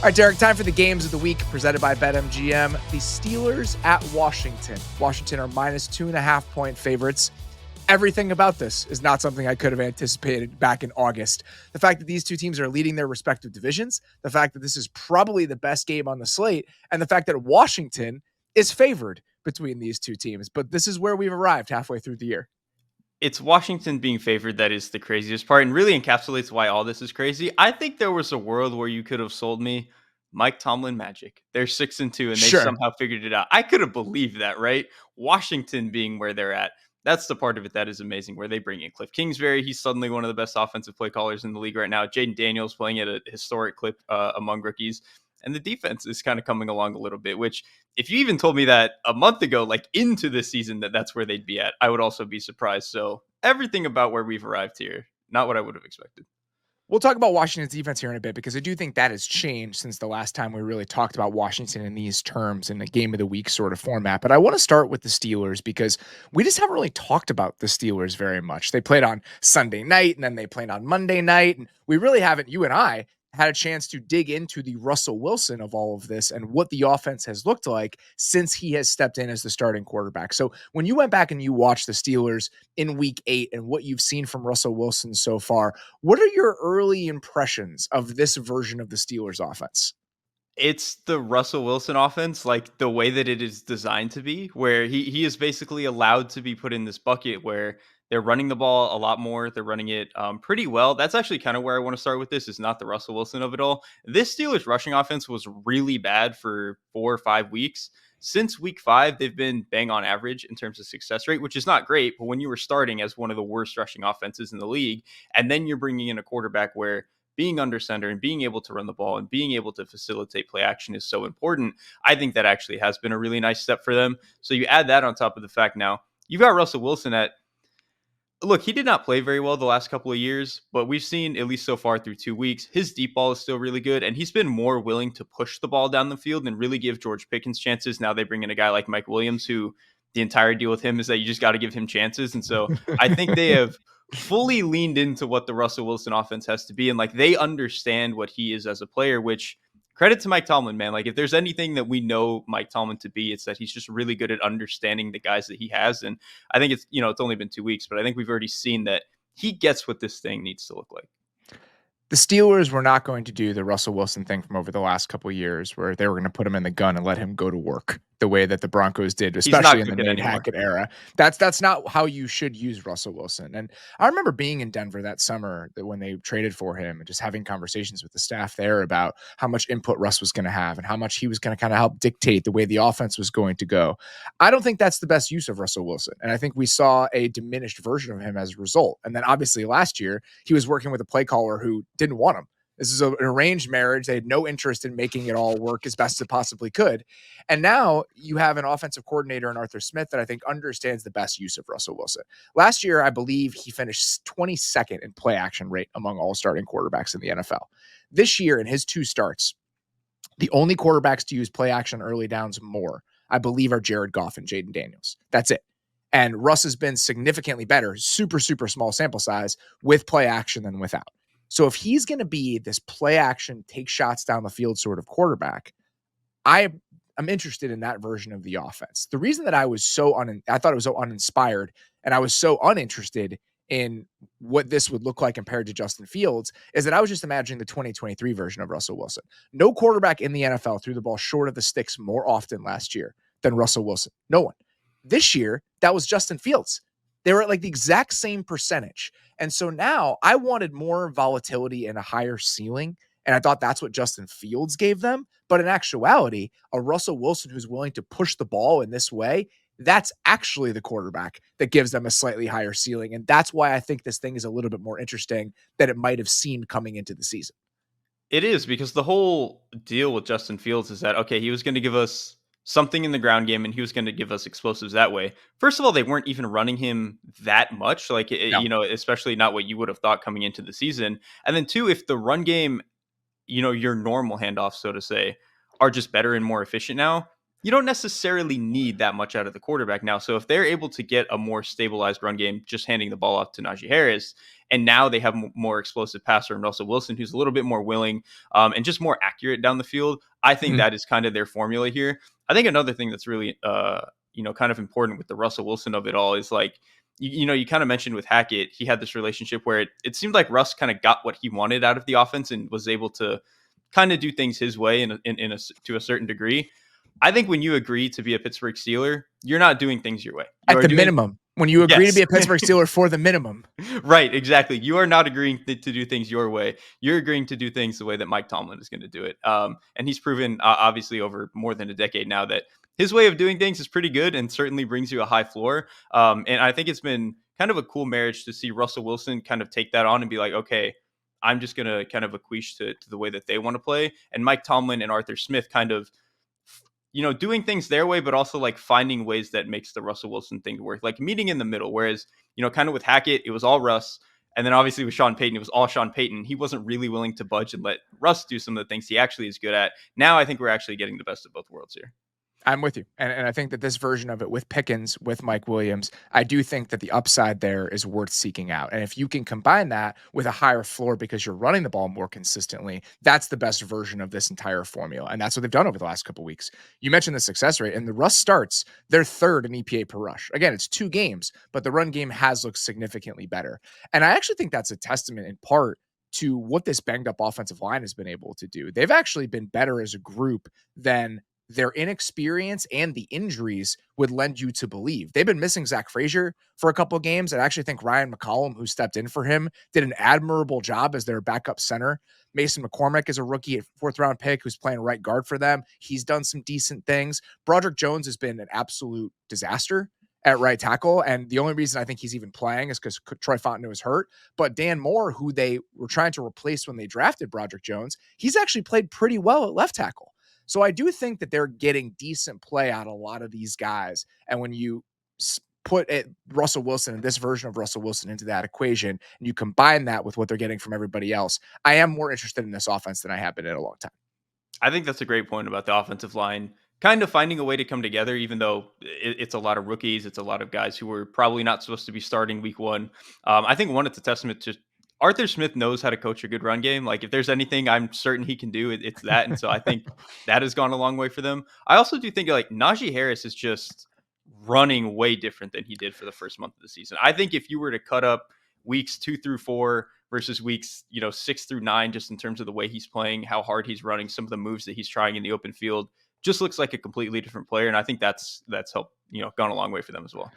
All right, Derek, time for the games of the week presented by BetMGM. The Steelers at Washington. Washington are minus 2.5 point favorites. Everything about this is not something I could have anticipated back in August. The fact that these two teams are leading their respective divisions, the fact that this is probably the best game on the slate, and the fact that Washington is favored between these two teams. But this is where we've arrived halfway through the year. It's Washington being favored that is the craziest part and really encapsulates why all this is crazy. I think there was a world where you could have sold me Mike Tomlin magic. They're 6-2 and they somehow figured it out. I could have believed that, right? Washington being where they're at. That's the part of it that is amazing, where they bring in Cliff Kingsbury. He's suddenly one of the best offensive play callers in the league right now. Jaden Daniels playing at a historic clip among rookies. And the defense is kind of coming along a little bit, which if you even told me that a month ago, like into this season, that's where they'd be at, I would also be surprised. So everything about where we've arrived here, not what I would have expected. We'll talk about Washington's defense here in a bit because I do think that has changed since the last time we really talked about Washington in these terms in a game of the week sort of format. But I want to start with the Steelers because we just haven't really talked about the Steelers very much. They played on Sunday night and then they played on Monday night. And we really haven't, you and I, had a chance to dig into the Russell Wilson of all of this and what the offense has looked like since he has stepped in as the starting quarterback. So when you went back and you watched the Steelers in week 8 and what you've seen from Russell Wilson so far, what are your early impressions of this version of the Steelers offense? It's the Russell Wilson offense, like the way that it is designed to be, where he is basically allowed to be put in this bucket where they're running the ball a lot more. They're running it pretty well. That's actually kind of where I want to start with this, is not the Russell Wilson of it all. This Steelers rushing offense was really bad for 4 or 5 weeks. Since week 5, they've been bang on average in terms of success rate, which is not great. But when you were starting as one of the worst rushing offenses in the league, and then you're bringing in a quarterback where being under center and being able to run the ball and being able to facilitate play action is so important, I think that actually has been a really nice step for them. So you add that on top of the fact now you've got Russell Wilson at, look, he did not play very well the last couple of years, but we've seen, at least so far through 2 weeks, his deep ball is still really good, and he's been more willing to push the ball down the field and really give George Pickens chances. Now they bring in a guy like Mike Williams, who the entire deal with him is that you just got to give him chances. And so I think they have fully leaned into what the Russell Wilson offense has to be, and like they understand what he is as a player, which credit to Mike Tomlin, man. Like if there's anything that we know Mike Tomlin to be, it's that he's just really good at understanding the guys that he has. And I think it's, it's only been 2 weeks, but I think we've already seen that he gets what this thing needs to look like. The Steelers were not going to do the Russell Wilson thing from over the last couple of years where they were going to put him in the gun and let him go to work the way that the Broncos did, especially in the Nate Hackett era. That's not how you should use Russell Wilson. And I remember being in Denver that summer when they traded for him and just having conversations with the staff there about how much input Russ was going to have and how much he was going to kind of help dictate the way the offense was going to go. I don't think that's the best use of Russell Wilson. And I think we saw a diminished version of him as a result. And then obviously last year he was working with a play caller who didn't want him. This is an arranged marriage. They had no interest in making it all work as best it possibly could. And now you have an offensive coordinator in Arthur Smith that I think understands the best use of Russell Wilson. Last year, I believe he finished 22nd in play action rate among all starting quarterbacks in the NFL. This year, in his 2 starts, the only quarterbacks to use play action early downs more, I believe, are Jared Goff and Jaden Daniels. That's it. And Russ has been significantly better, super, super small sample size, with play action than without. So if he's going to be this play action, take shots down the field sort of quarterback, I'm interested in that version of the offense. The reason that I was I thought it was so uninspired and I was so uninterested in what this would look like compared to Justin Fields is that I was just imagining the 2023 version of Russell Wilson. No quarterback in the NFL threw the ball short of the sticks more often last year than Russell Wilson. No one. This year, that was Justin Fields. They were at like the exact same percentage. And so now I wanted more volatility and a higher ceiling. And I thought that's what Justin Fields gave them. But in actuality, a Russell Wilson who's willing to push the ball in this way, that's actually the quarterback that gives them a slightly higher ceiling. And that's why I think this thing is a little bit more interesting than it might have seemed coming into the season. It is, because the whole deal with Justin Fields is that, okay, he was going to give us something in the ground game and he was going to give us explosives that way. First of all, they weren't even running him that much, especially not what you would have thought coming into the season. And then 2, if the run game, your normal handoffs, so to say, are just better and more efficient now, you don't necessarily need that much out of the quarterback now. So if they're able to get a more stabilized run game, just handing the ball off to Najee Harris, And now they have more explosive passer in Russell Wilson, who's a little bit more willing and just more accurate down the field. I think that is kind of their formula here. I think another thing that's really, kind of important with the Russell Wilson of it all is like, you kind of mentioned with Hackett, he had this relationship where it seemed like Russ kind of got what he wanted out of the offense and was able to kind of do things his way to a certain degree. I think when you agree to be a Pittsburgh Steeler, you're not doing things your way. At the minimum. When you agree to be a Pittsburgh Steeler for the minimum. Right, exactly. You are not agreeing to do things your way. You're agreeing to do things the way that Mike Tomlin is going to do it. And he's proven, obviously, over more than a decade now that his way of doing things is pretty good and certainly brings you a high floor. And I think it's been kind of a cool marriage to see Russell Wilson kind of take that on and be like, okay, I'm just going to kind of acquiesce to the way that they want to play. And Mike Tomlin and Arthur Smith kind of, doing things their way, but also like finding ways that makes the Russell Wilson thing work, like meeting in the middle. Whereas, kind of with Hackett, it was all Russ. And then obviously with Sean Payton, it was all Sean Payton. He wasn't really willing to budge and let Russ do some of the things he actually is good at. Now I think we're actually getting the best of both worlds here. I'm with you. And I think that this version of it with Pickens, with Mike Williams, I do think that the upside there is worth seeking out. And if you can combine that with a higher floor because you're running the ball more consistently, that's the best version of this entire formula. And that's what they've done over the last couple of weeks. You mentioned the success rate, and the Russ starts, they're third in EPA per rush. Again, it's 2 games, but the run game has looked significantly better. And I actually think that's a testament in part to what this banged up offensive line has been able to do. They've actually been better as a group than their inexperience and the injuries would lend you to believe. They've been missing Zach Frazier for a couple of games. And I actually think Ryan McCollum, who stepped in for him, did an admirable job as their backup center. Mason McCormick is a rookie at 4th-round pick who's playing right guard for them. He's done some decent things. Broderick Jones has been an absolute disaster at right tackle. And the only reason I think he's even playing is because Troy Fontenot is hurt. But Dan Moore, who they were trying to replace when they drafted Broderick Jones, he's actually played pretty well at left tackle. So I do think that they're getting decent play out of a lot of these guys. And when you put Russell Wilson and this version of Russell Wilson into that equation, and you combine that with what they're getting from everybody else, I am more interested in this offense than I have been in a long time. I think that's a great point about the offensive line kind of finding a way to come together, even though it's a lot of rookies. It's a lot of guys who were probably not supposed to be starting week 1. I think it's a testament to Arthur Smith knows how to coach a good run game. Like if there's anything I'm certain he can do, it's that. And so I think that has gone a long way for them. I also do think like Najee Harris is just running way different than he did for the first month of the season. I think if you were to cut up weeks 2 through 4 versus weeks, 6 through 9, just in terms of the way he's playing, how hard he's running, some of the moves that he's trying in the open field, just looks like a completely different player. And I think that's helped, gone a long way for them as well.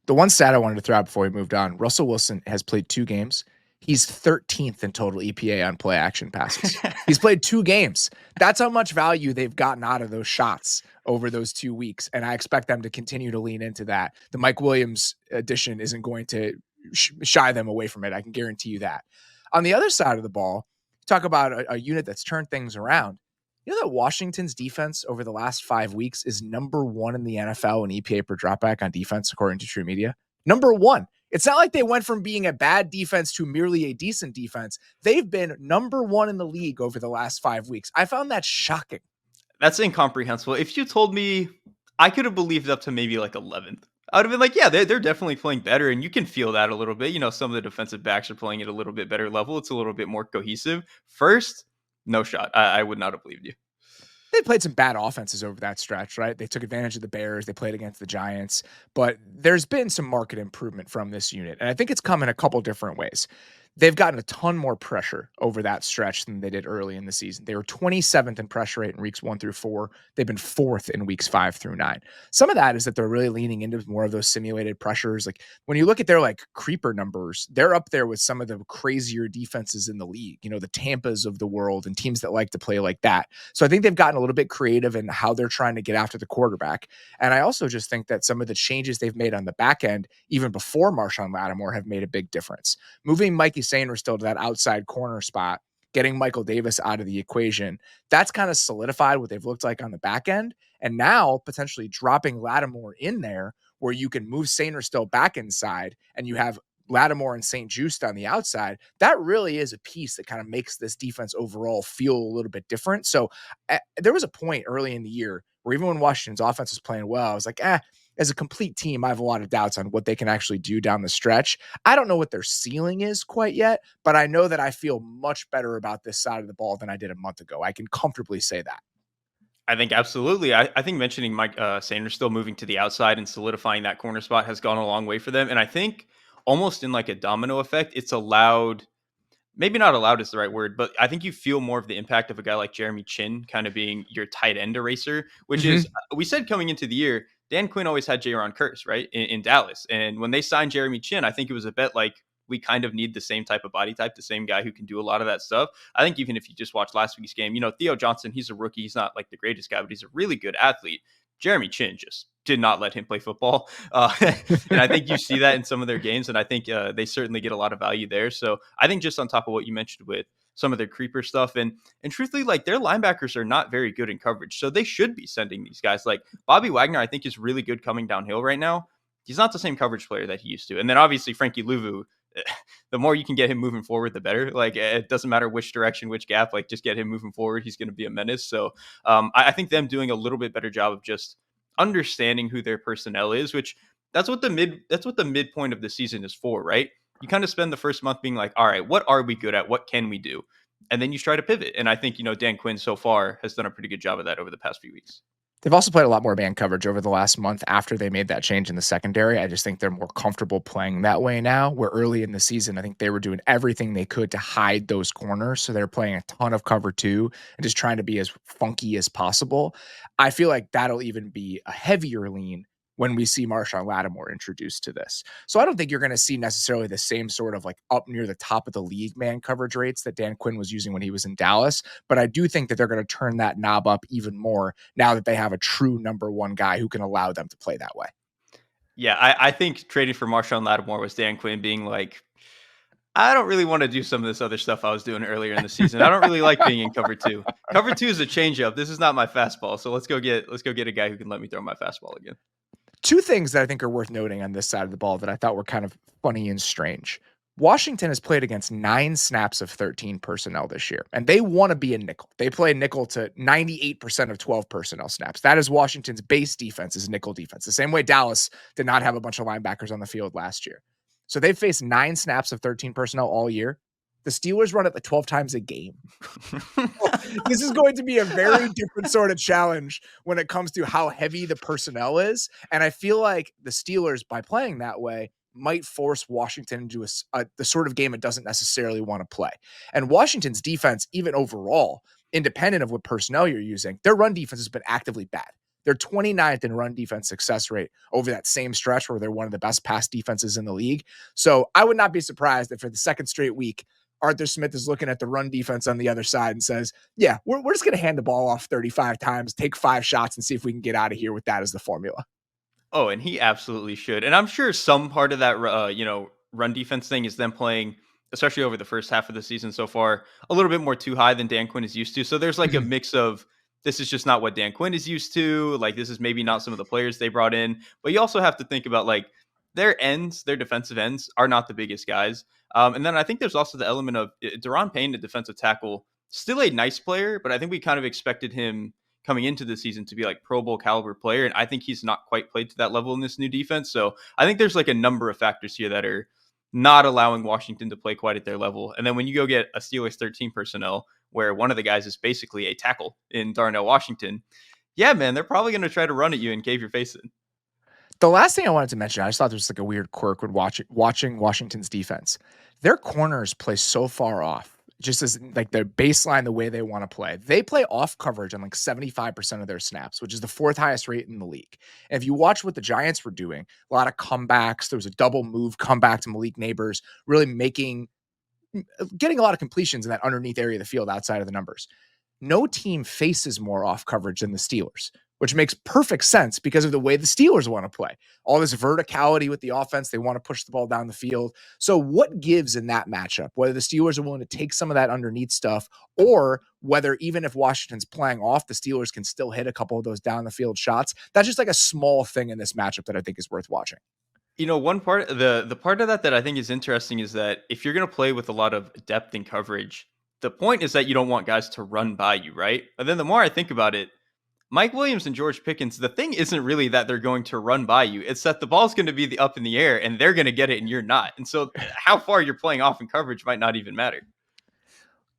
The one stat I wanted to throw out before we moved on, Russell Wilson has played 2 games. He's 13th in total EPA on play action passes. He's played 2 games. That's how much value they've gotten out of those shots over those 2 weeks. And I expect them to continue to lean into that. The Mike Williams addition isn't going to shy them away from it. I can guarantee you that. On the other side of the ball, talk about a unit that's turned things around. You know that Washington's defense over the last 5 weeks is number 1 in the NFL in EPA per dropback on defense, according to True Media. Number 1. It's not like they went from being a bad defense to merely a decent defense. They've been number 1 in the league over the last 5 weeks. I found that shocking. That's incomprehensible. If you told me, I could have believed up to maybe like 11th. I would have been like, yeah, they're definitely playing better. And you can feel that a little bit. Some of the defensive backs are playing at a little bit better level. It's a little bit more cohesive. First, no shot. I would not have believed you. They played some bad offenses over that stretch, right? They took advantage of the Bears. They played against the Giants. But there's been some market improvement from this unit. And I think it's come in a couple different ways. They've gotten a ton more pressure over that stretch than they did early in the season. They were 27th in pressure rate in weeks 1 through 4. They've been 4th in weeks 5 through 9. Some of that is that they're really leaning into more of those simulated pressures. Like when you look at their like creeper numbers, they're up there with some of the crazier defenses in the league, the Tampas of the world and teams that like to play like that. So I think they've gotten a little bit creative in how they're trying to get after the quarterback. And I also just think that some of the changes they've made on the back end, even before Marshawn Lattimore, have made a big difference. Moving Mikey Sainer still to that outside corner spot, getting Michael Davis out of the equation, that's kind of solidified what they've looked like on the back end. And now potentially dropping Lattimore in there where you can move Sainer still back inside and you have Lattimore and St. Juste on the outside. That really is a piece that kind of makes this defense overall feel a little bit different. So there was a point early in the year where even when Washington's offense was playing well, I was like, as a complete team, I have a lot of doubts on what they can actually do down the stretch. I don't know what their ceiling is quite yet, but I know that I feel much better about this side of the ball than I did a month ago. I can comfortably say that. I think absolutely. I think mentioning Mike Sanders still moving to the outside and solidifying that corner spot has gone a long way for them. And I think almost in like a domino effect, it's allowed, maybe not allowed is the right word, but I think you feel more of the impact of a guy like Jeremy Chin kind of being your tight end eraser, which is, we said coming into the year, Dan Quinn always had Jaron Curse, right, in Dallas. And when they signed Jeremy Chin, I think it was a bet like, we kind of need the same type of body type, the same guy who can do a lot of that stuff. I think even if you just watch last week's game, Theo Johnson, he's a rookie. He's not like the greatest guy, but he's a really good athlete. Jeremy Chin just did not let him play football. And I think you see that in some of their games. And I think they certainly get a lot of value there. So I think just on top of what you mentioned with some of their creeper stuff and truthfully, like their linebackers are not very good in coverage. So they should be sending these guys. Like Bobby Wagner, I think is really good coming downhill right now. He's not the same coverage player that he used to. And then obviously Frankie Louvu, the more you can get him moving forward, the better. Like it doesn't matter which direction, which gap, like just get him moving forward. He's going to be a menace. So I think them doing a little bit better job of just understanding who their personnel is, which that's what the midpoint of the season is for, right? You kind of spend the first month being like, all right, what are we good at? What can we do? And then you try to pivot. And I think, Dan Quinn so far has done a pretty good job of that over the past few weeks. They've also played a lot more man coverage over the last month after they made that change in the secondary. I just think they're more comfortable playing that way now, where early in the season, I think they were doing everything they could to hide those corners. So they're playing a ton of cover 2 and just trying to be as funky as possible. I feel like that'll even be a heavier lean when we see Marshawn Lattimore introduced to this. So I don't think you're going to see necessarily the same sort of like up near the top of the league man coverage rates that Dan Quinn was using when he was in Dallas. But I do think that they're going to turn that knob up even more now that they have a true number one guy who can allow them to play that way. Yeah, I think trading for Marshawn Lattimore was Dan Quinn being like, I don't really want to do some of this other stuff I was doing earlier in the season. I don't really like being in cover 2. Cover 2 is a changeup. This is not my fastball. So let's go get a guy who can let me throw my fastball again. Two things that I think are worth noting on this side of the ball that I thought were kind of funny and strange. Washington has played against 9 snaps of 13 personnel this year, and they want to be a nickel. They play nickel to 98% of 12 personnel snaps. That is Washington's base defense, is nickel defense. The same way Dallas did not have a bunch of linebackers on the field last year. So they've faced 9 snaps of 13 personnel all year. The Steelers run it like 12 times a game. This is going to be a very different sort of challenge when it comes to how heavy the personnel is. And I feel like the Steelers, by playing that way, might force Washington into the sort of game it doesn't necessarily want to play. And Washington's defense, even overall, independent of what personnel you're using, their run defense has been actively bad. They're 29th in run defense success rate over that same stretch where they're one of the best pass defenses in the league. So I would not be surprised if for the second straight week, Arthur Smith is looking at the run defense on the other side and says, yeah, we're just going to hand the ball off 35 times, take 5 shots and see if we can get out of here with that as the formula. Oh, and he absolutely should. And I'm sure some part of that, run defense thing is them playing, especially over the first half of the season so far, a little bit more too high than Dan Quinn is used to. So there's like a mix of, this is just not what Dan Quinn is used to. Like, this is maybe not some of the players they brought in. But you also have to think about, like, their defensive ends are not the biggest guys. And then I think there's also the element of Daron Payne, the defensive tackle, still a nice player, but I think we kind of expected him coming into the season to be like Pro Bowl caliber player. And I think he's not quite played to that level in this new defense. So I think there's like a number of factors here that are not allowing Washington to play quite at their level. And then when you go get a Steelers 13 personnel, where one of the guys is basically a tackle in Darnell Washington, yeah, man, they're probably going to try to run at you and cave your face in. The last thing I wanted to mention, I just thought there was like a weird quirk when watching Washington's defense. Their corners play so far off, just as like their baseline, the way they want to play. They play off coverage on like 75% of their snaps, which is the 4th highest rate in the league. And if you watch what the Giants were doing, a lot of comebacks, there was a double move comeback to Malik Neighbors, really getting a lot of completions in that underneath area of the field outside of the numbers. No team faces more off coverage than the Steelers, which makes perfect sense because of the way the Steelers want to play. All this verticality with the offense, they want to push the ball down the field. So what gives in that matchup, whether the Steelers are willing to take some of that underneath stuff, or whether even if Washington's playing off, the Steelers can still hit a couple of those down the field shots? That's just like a small thing in this matchup that I think is worth watching. One part, the part of that I think is interesting is that if you're going to play with a lot of depth and coverage, the point is that you don't want guys to run by you, right? And then the more I think about it, Mike Williams and George Pickens, the thing isn't really that they're going to run by you. It's that the ball's going to be up in the air and they're going to get it and you're not. And so how far you're playing off in coverage might not even matter.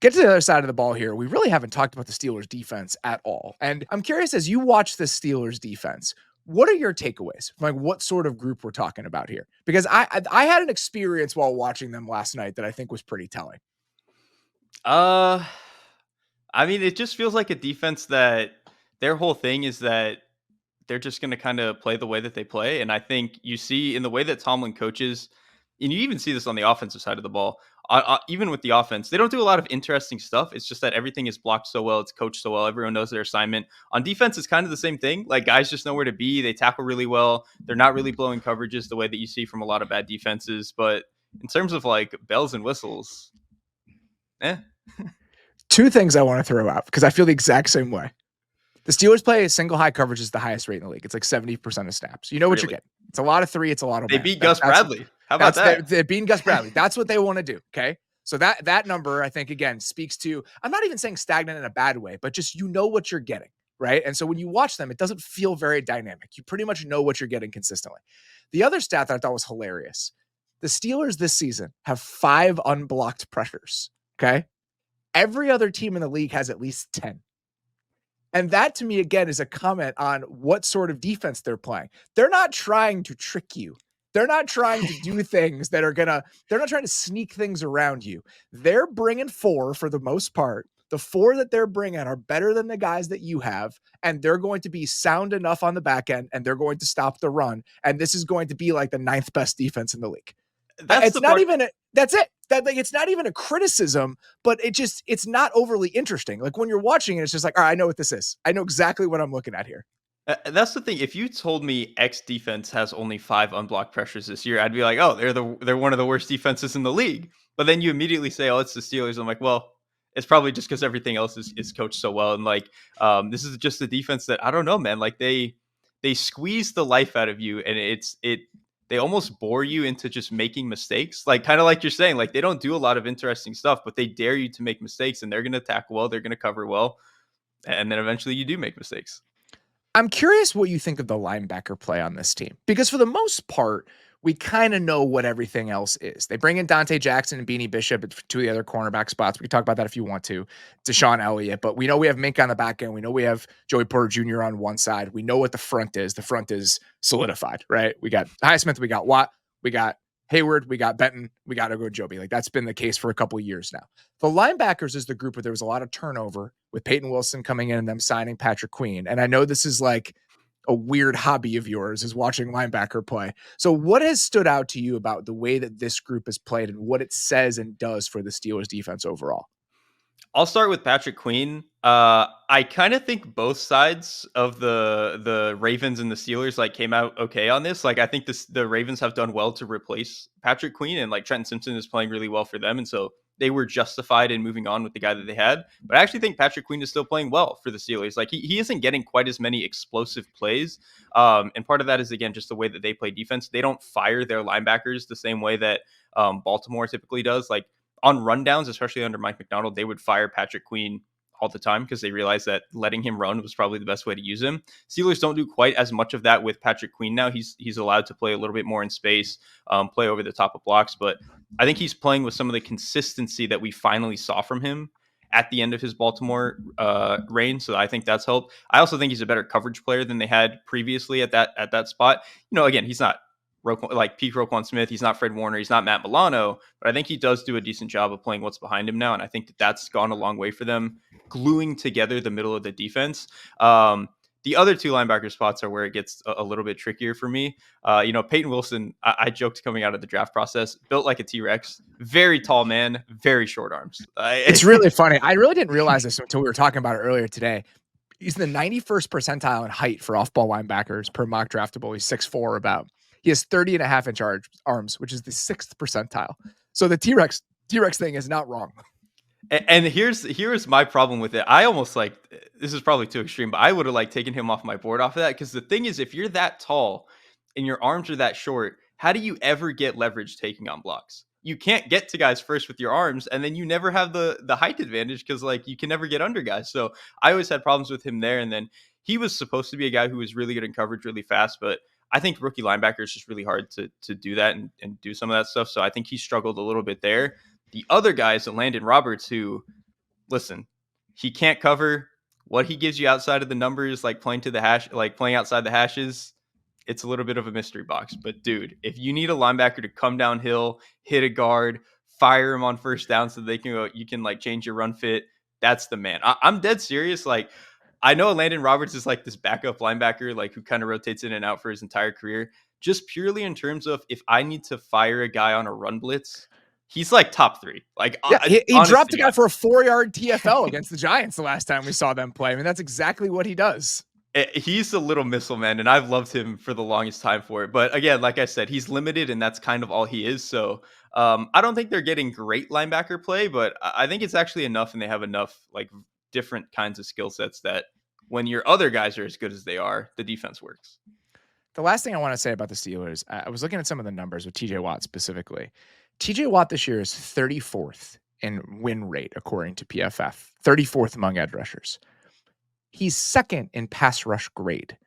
Get to the other side of the ball here. We really haven't talked about the Steelers defense at all. And I'm curious, as you watch the Steelers defense, what are your takeaways? Like, what sort of group we're talking about here? Because I had an experience while watching them last night that I think was pretty telling. I mean, it just feels like a defense that their whole thing is that they're just going to kind of play the way that they play. And I think you see in the way that Tomlin coaches, and you even see this on the offensive side of the ball, even with the offense, they don't do a lot of interesting stuff. It's just that everything is blocked so well. It's coached so well. Everyone knows their assignment. On defense, it's kind of the same thing. Like, guys just know where to be. They tackle really well. They're not really blowing coverages the way that you see from a lot of bad defenses. But in terms of like bells and whistles, Two things I want to throw out because I feel the exact same way. The Steelers play single high coverage is the highest rate in the league. It's like 70% of snaps. You know what you're getting. It's a lot of three. It's a lot of They beat Gus Bradley. How about that? They're beating Gus Bradley. That's what they want to do. Okay. So that number, I think, again, speaks to, I'm not even saying stagnant in a bad way, but just, you know what you're getting. Right. And so when you watch them, it doesn't feel very dynamic. You pretty much know what you're getting consistently. The other stat that I thought was hilarious. The Steelers this season have 5 unblocked pressures. Okay. Every other team in the league has at least 10. And that, to me, again, is a comment on what sort of defense they're playing. They're not trying to trick you. They're not trying to do things that are they're not trying to sneak things around you. They're bringing 4 for the most part. The 4 that they're bringing are better than the guys that you have, and they're going to be sound enough on the back end, and they're going to stop the run. And this is going to be like the 9th best defense in the league. That's it. Like, it's not even a criticism, but it's not overly interesting. Like, when you're watching it, it's just like, all right, I know what this is. I know exactly what I'm looking at here. That's the thing. If you told me X defense has only 5 unblocked pressures this year, I'd be like, oh, they're one of the worst defenses in the league. But then you immediately say, oh, it's the Steelers. I'm like, well, it's probably just because everything else is coached so well. And like, this is just a defense that, I don't know, man. Like, they squeeze the life out of you, and they almost bore you into just making mistakes. Like, kind of like you're saying, like, they don't do a lot of interesting stuff, but they dare you to make mistakes, and they're going to tackle well. They're going to cover well. And then eventually you do make mistakes. I'm curious what you think of the linebacker play on this team, because for the most part, we kind of know what everything else is. They bring in Dante Jackson and Beanie Bishop at 2 of the other cornerback spots. We can talk about that if you want to. Deshaun Elliott, but we know we have Mink on the back end. We know we have Joey Porter Jr. on one side. We know what the front is. The front is solidified, right? We got Highsmith, we got Watt, we got Hayward, we got Benton, we got Ogunjobi. Like, that's been the case for a couple of years now. The linebackers is the group where there was a lot of turnover with Peyton Wilson coming in and them signing Patrick Queen. And I know this is like a weird hobby of yours, is watching linebacker play. So what has stood out to you about the way that this group is played and what it says and does for the Steelers defense overall? I'll start with Patrick Queen. I kind of think both sides of the Ravens and the Steelers like came out okay on this. Like, I think the Ravens have done well to replace Patrick Queen, and like Trenton Simpson is playing really well for them, and so they were justified in moving on with the guy that they had. But I actually think Patrick Queen is still playing well for the Steelers. Like, he isn't getting quite as many explosive plays, and part of that is, again, just the way that they play defense. They don't fire their linebackers the same way that Baltimore typically does. Like, on rundowns, especially under Mike Macdonald, they would fire Patrick Queen all the time because they realized that letting him run was probably the best way to use him. Steelers don't do quite as much of that with Patrick Queen now. He's allowed to play a little bit more in space, play over the top of blocks, but I think he's playing with some of the consistency that we finally saw from him at the end of his Baltimore reign. So I think that's helped. I also think he's a better coverage player than they had previously at that spot. You know, again, he's not like peak Roquan Smith. He's not Fred Warner. He's not Matt Milano, but I think he does do a decent job of playing what's behind him now. And I think that's gone a long way for them, gluing together the middle of the defense. The other 2 linebacker spots are where it gets a little bit trickier for me. Peyton Wilson, I joked coming out of the draft process, built like a T-Rex, very tall man, very short arms. It's really funny. I really didn't realize this until we were talking about it earlier today. He's the 91st percentile in height for off-ball linebackers per mock draftable. He's 6'4" about. He has 30.5-inch arms, which is the 6th percentile. So the T-Rex thing is not wrong. And here's my problem with it. I almost like, this is probably too extreme, but I would have like taken him off my board off of that. Because the thing is, if you're that tall and your arms are that short, how do you ever get leverage taking on blocks? You can't get to guys first with your arms, and then you never have the height advantage because like you can never get under guys. So I always had problems with him there. And then he was supposed to be a guy who was really good in coverage, really fast, but I think rookie linebacker is just really hard to do that and do some of that stuff. So I think he struggled a little bit there. The other guy is Landon Roberts, who, listen, he can't cover. What he gives you outside of the numbers, like playing to the hash, like playing outside the hashes, it's a little bit of a mystery box. But dude, if you need a linebacker to come downhill, hit a guard, fire him on first down so they can go, you can like change your run fit, that's the man. I'm dead serious. Like, I know Landon Roberts is like this backup linebacker, like who kind of rotates in and out for his entire career. Just purely in terms of if I need to fire a guy on a run blitz, he's like top 3. Like, yeah, he dropped a guy for a 4-yard TFL against the Giants the last time we saw them play. I mean, that's exactly what he does. He's a little missile man, and I've loved him for the longest time for it. But again, like I said, he's limited, and that's kind of all he is. So I don't think they're getting great linebacker play, but I think it's actually enough, and they have enough like different kinds of skill sets that when your other guys are as good as they are, the defense works. The last thing I want to say about the Steelers, I was looking at some of the numbers with TJ Watt specifically. TJ Watt this year is 34th in win rate, according to PFF, 34th among edge rushers. He's second in pass rush grade.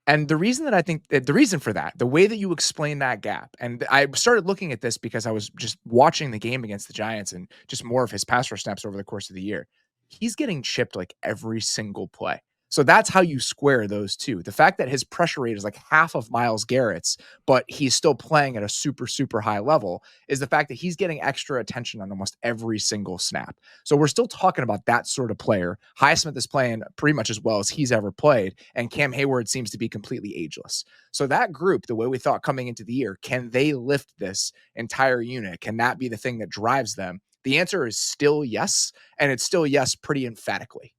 And the reason that I think the reason for that, the way that you explain that gap, and I started looking at this because I was just watching the game against the Giants and just more of his pass rush snaps over the course of the year. He's getting chipped like every single play. So that's how you square those two. The fact that his pressure rate is like half of Myles Garrett's, but he's still playing at a super, super high level, is the fact that he's getting extra attention on almost every single snap. So we're still talking about that sort of player. Highsmith is playing pretty much as well as he's ever played, and Cam Hayward seems to be completely ageless. So that group, the way we thought coming into the year, can they lift this entire unit? Can that be the thing that drives them? The answer is still yes, and it's still yes pretty emphatically.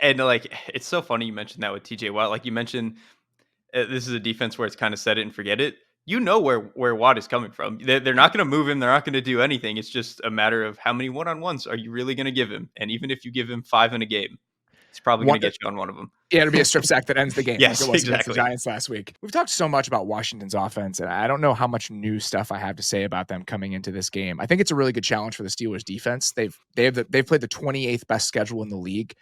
And like, it's so funny you mentioned that with TJ Watt. Like you mentioned, this is a defense where it's kind of set it and forget it. You know where Watt is coming from. They're not going to move him. They're not going to do anything. It's just a matter of how many one-on-ones are you really going to give him. And even if you give him 5 in a game, he's probably going to get you on one of them. Yeah, it'll be a strip sack that ends the game. Yes, like it was exactly. Against the Giants last week. We've talked so much about Washington's offense, and I don't know how much new stuff I have to say about them coming into this game. I think it's a really good challenge for the Steelers defense. They've played the 28th best schedule in the league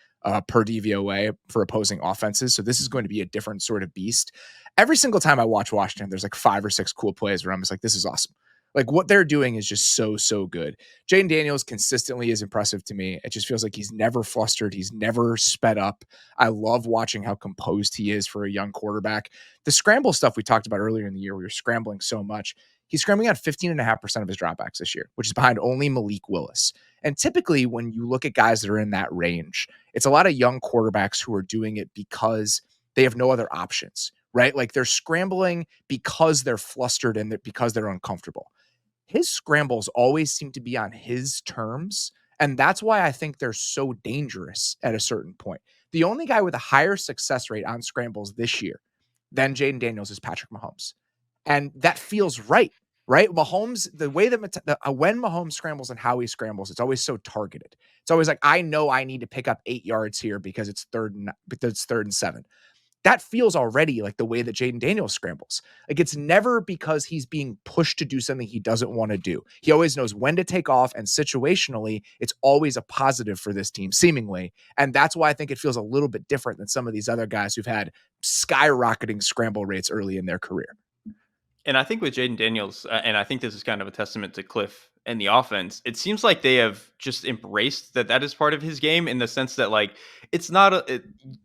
per DVOA for opposing offenses. So this is going to be a different sort of beast. Every single time I watch Washington, there's like 5 or 6 cool plays where I'm just like, this is awesome. Like what they're doing is just so good. Jaden Daniels consistently is impressive to me. It just feels like he's never flustered. He's never sped up. I love watching how composed he is for a young quarterback. The scramble stuff we talked about earlier in the year, we were scrambling so much. He's scrambling on 15.5% of his dropbacks this year, which is behind only Malik Willis. And typically when you look at guys that are in that range, it's a lot of young quarterbacks who are doing it because they have no other options, right? Like they're scrambling because they're flustered and because they're uncomfortable. His scrambles always seem to be on his terms, and that's why I think they're so dangerous at a certain point. The only guy with a higher success rate on scrambles this year than Jaden Daniels is Patrick Mahomes. And that feels right? Mahomes, the way that when Mahomes scrambles and how he scrambles, it's always so targeted. It's always like, I know I need to pick up 8 yards here because it's third and 7. That feels already like the way that Jaden Daniels scrambles. Like it's never because he's being pushed to do something he doesn't want to do. He always knows when to take off, and situationally, it's always a positive for this team, seemingly. And that's why I think it feels a little bit different than some of these other guys who've had skyrocketing scramble rates early in their career. And I think with Jaden Daniels, and I think this is kind of a testament to Cliff and the offense, it seems like they have just embraced that is part of his game, in the sense that like it's not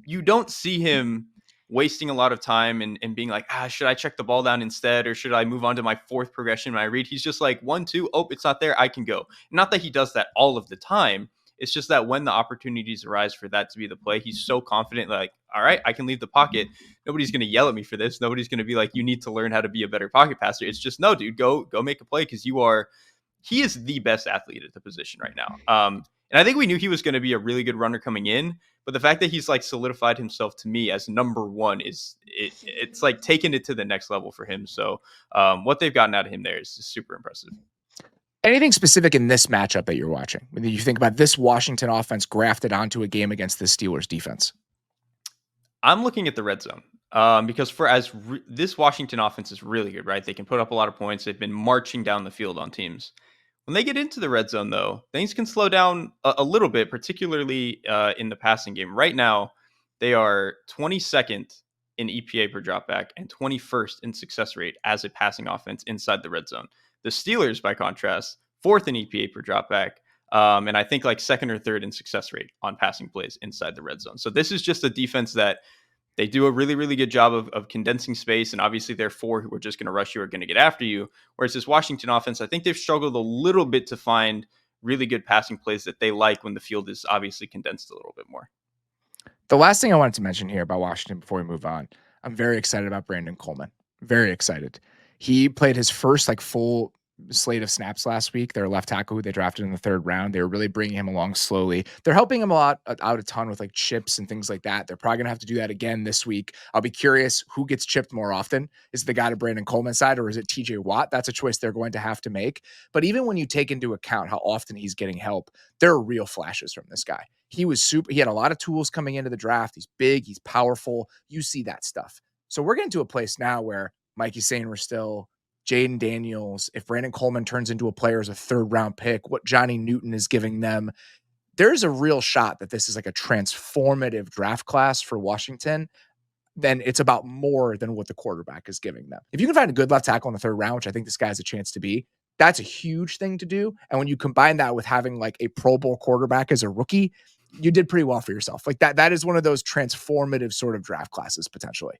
you don't see him wasting a lot of time and being like, should I check the ball down instead, or should I move on to my 4th progression when I read? He's just like 1, 2, oh, it's not there, I can go. Not that he does that all of the time. It's just that when the opportunities arise for that to be the play, he's so confident, like, all right, I can leave the pocket. Nobody's going to yell at me for this. Nobody's going to be like, you need to learn how to be a better pocket passer. It's just, no, dude, go make a play, because he is the best athlete at the position right now. And I think we knew he was going to be a really good runner coming in, but the fact that he's like solidified himself to me as number 1 it's like taking it to the next level for him. So what they've gotten out of him there is super impressive. Anything specific in this matchup that you're watching? When you think about this Washington offense grafted onto a game against the Steelers defense? I'm looking at the red zone because this Washington offense is really good, right? They can put up a lot of points. They've been marching down the field on teams. When they get into the red zone, though, things can slow down a little bit, particularly in the passing game. Right now, They are 22nd in EPA per dropback and 21st in success rate as a passing offense inside the red zone. The Steelers, by contrast, 4th in EPA per dropback, and I think like 2nd or 3rd in success rate on passing plays inside the red zone. So this is just a defense that they do a really, really good job of condensing space. And obviously their 4 who are just going to rush you are going to get after you. Whereas this Washington offense, I think they've struggled a little bit to find really good passing plays that they like when the field is obviously condensed a little bit more. The last thing I wanted to mention here about Washington before we move on, I'm very excited about Brandon Coleman. Very excited. He played his first full slate of snaps last week. Their left tackle who they drafted in the 3rd round. They were really bringing him along slowly. They're helping him out a ton with chips and things like that. They're probably going to have to do that again this week. I'll be curious who gets chipped more often. Is it the guy to Brandon Coleman's side or is it TJ Watt? That's a choice they're going to have to make. But even when you take into account how often he's getting help, there are real flashes from this guy. He had a lot of tools coming into the draft. He's big, he's powerful. You see that stuff. So we're getting to a place now where Mikey Sainristil, Jaden Daniels, if Brandon Coleman turns into a player as a 3rd round pick, what Johnny Newton is giving them, there's a real shot that this is a transformative draft class for Washington. Then it's about more than what the quarterback is giving them. If you can find a good left tackle in the 3rd round, which I think this guy has a chance to be, that's a huge thing to do. And when you combine that with having a Pro Bowl quarterback as a rookie, you did pretty well for yourself. That is one of those transformative sort of draft classes potentially.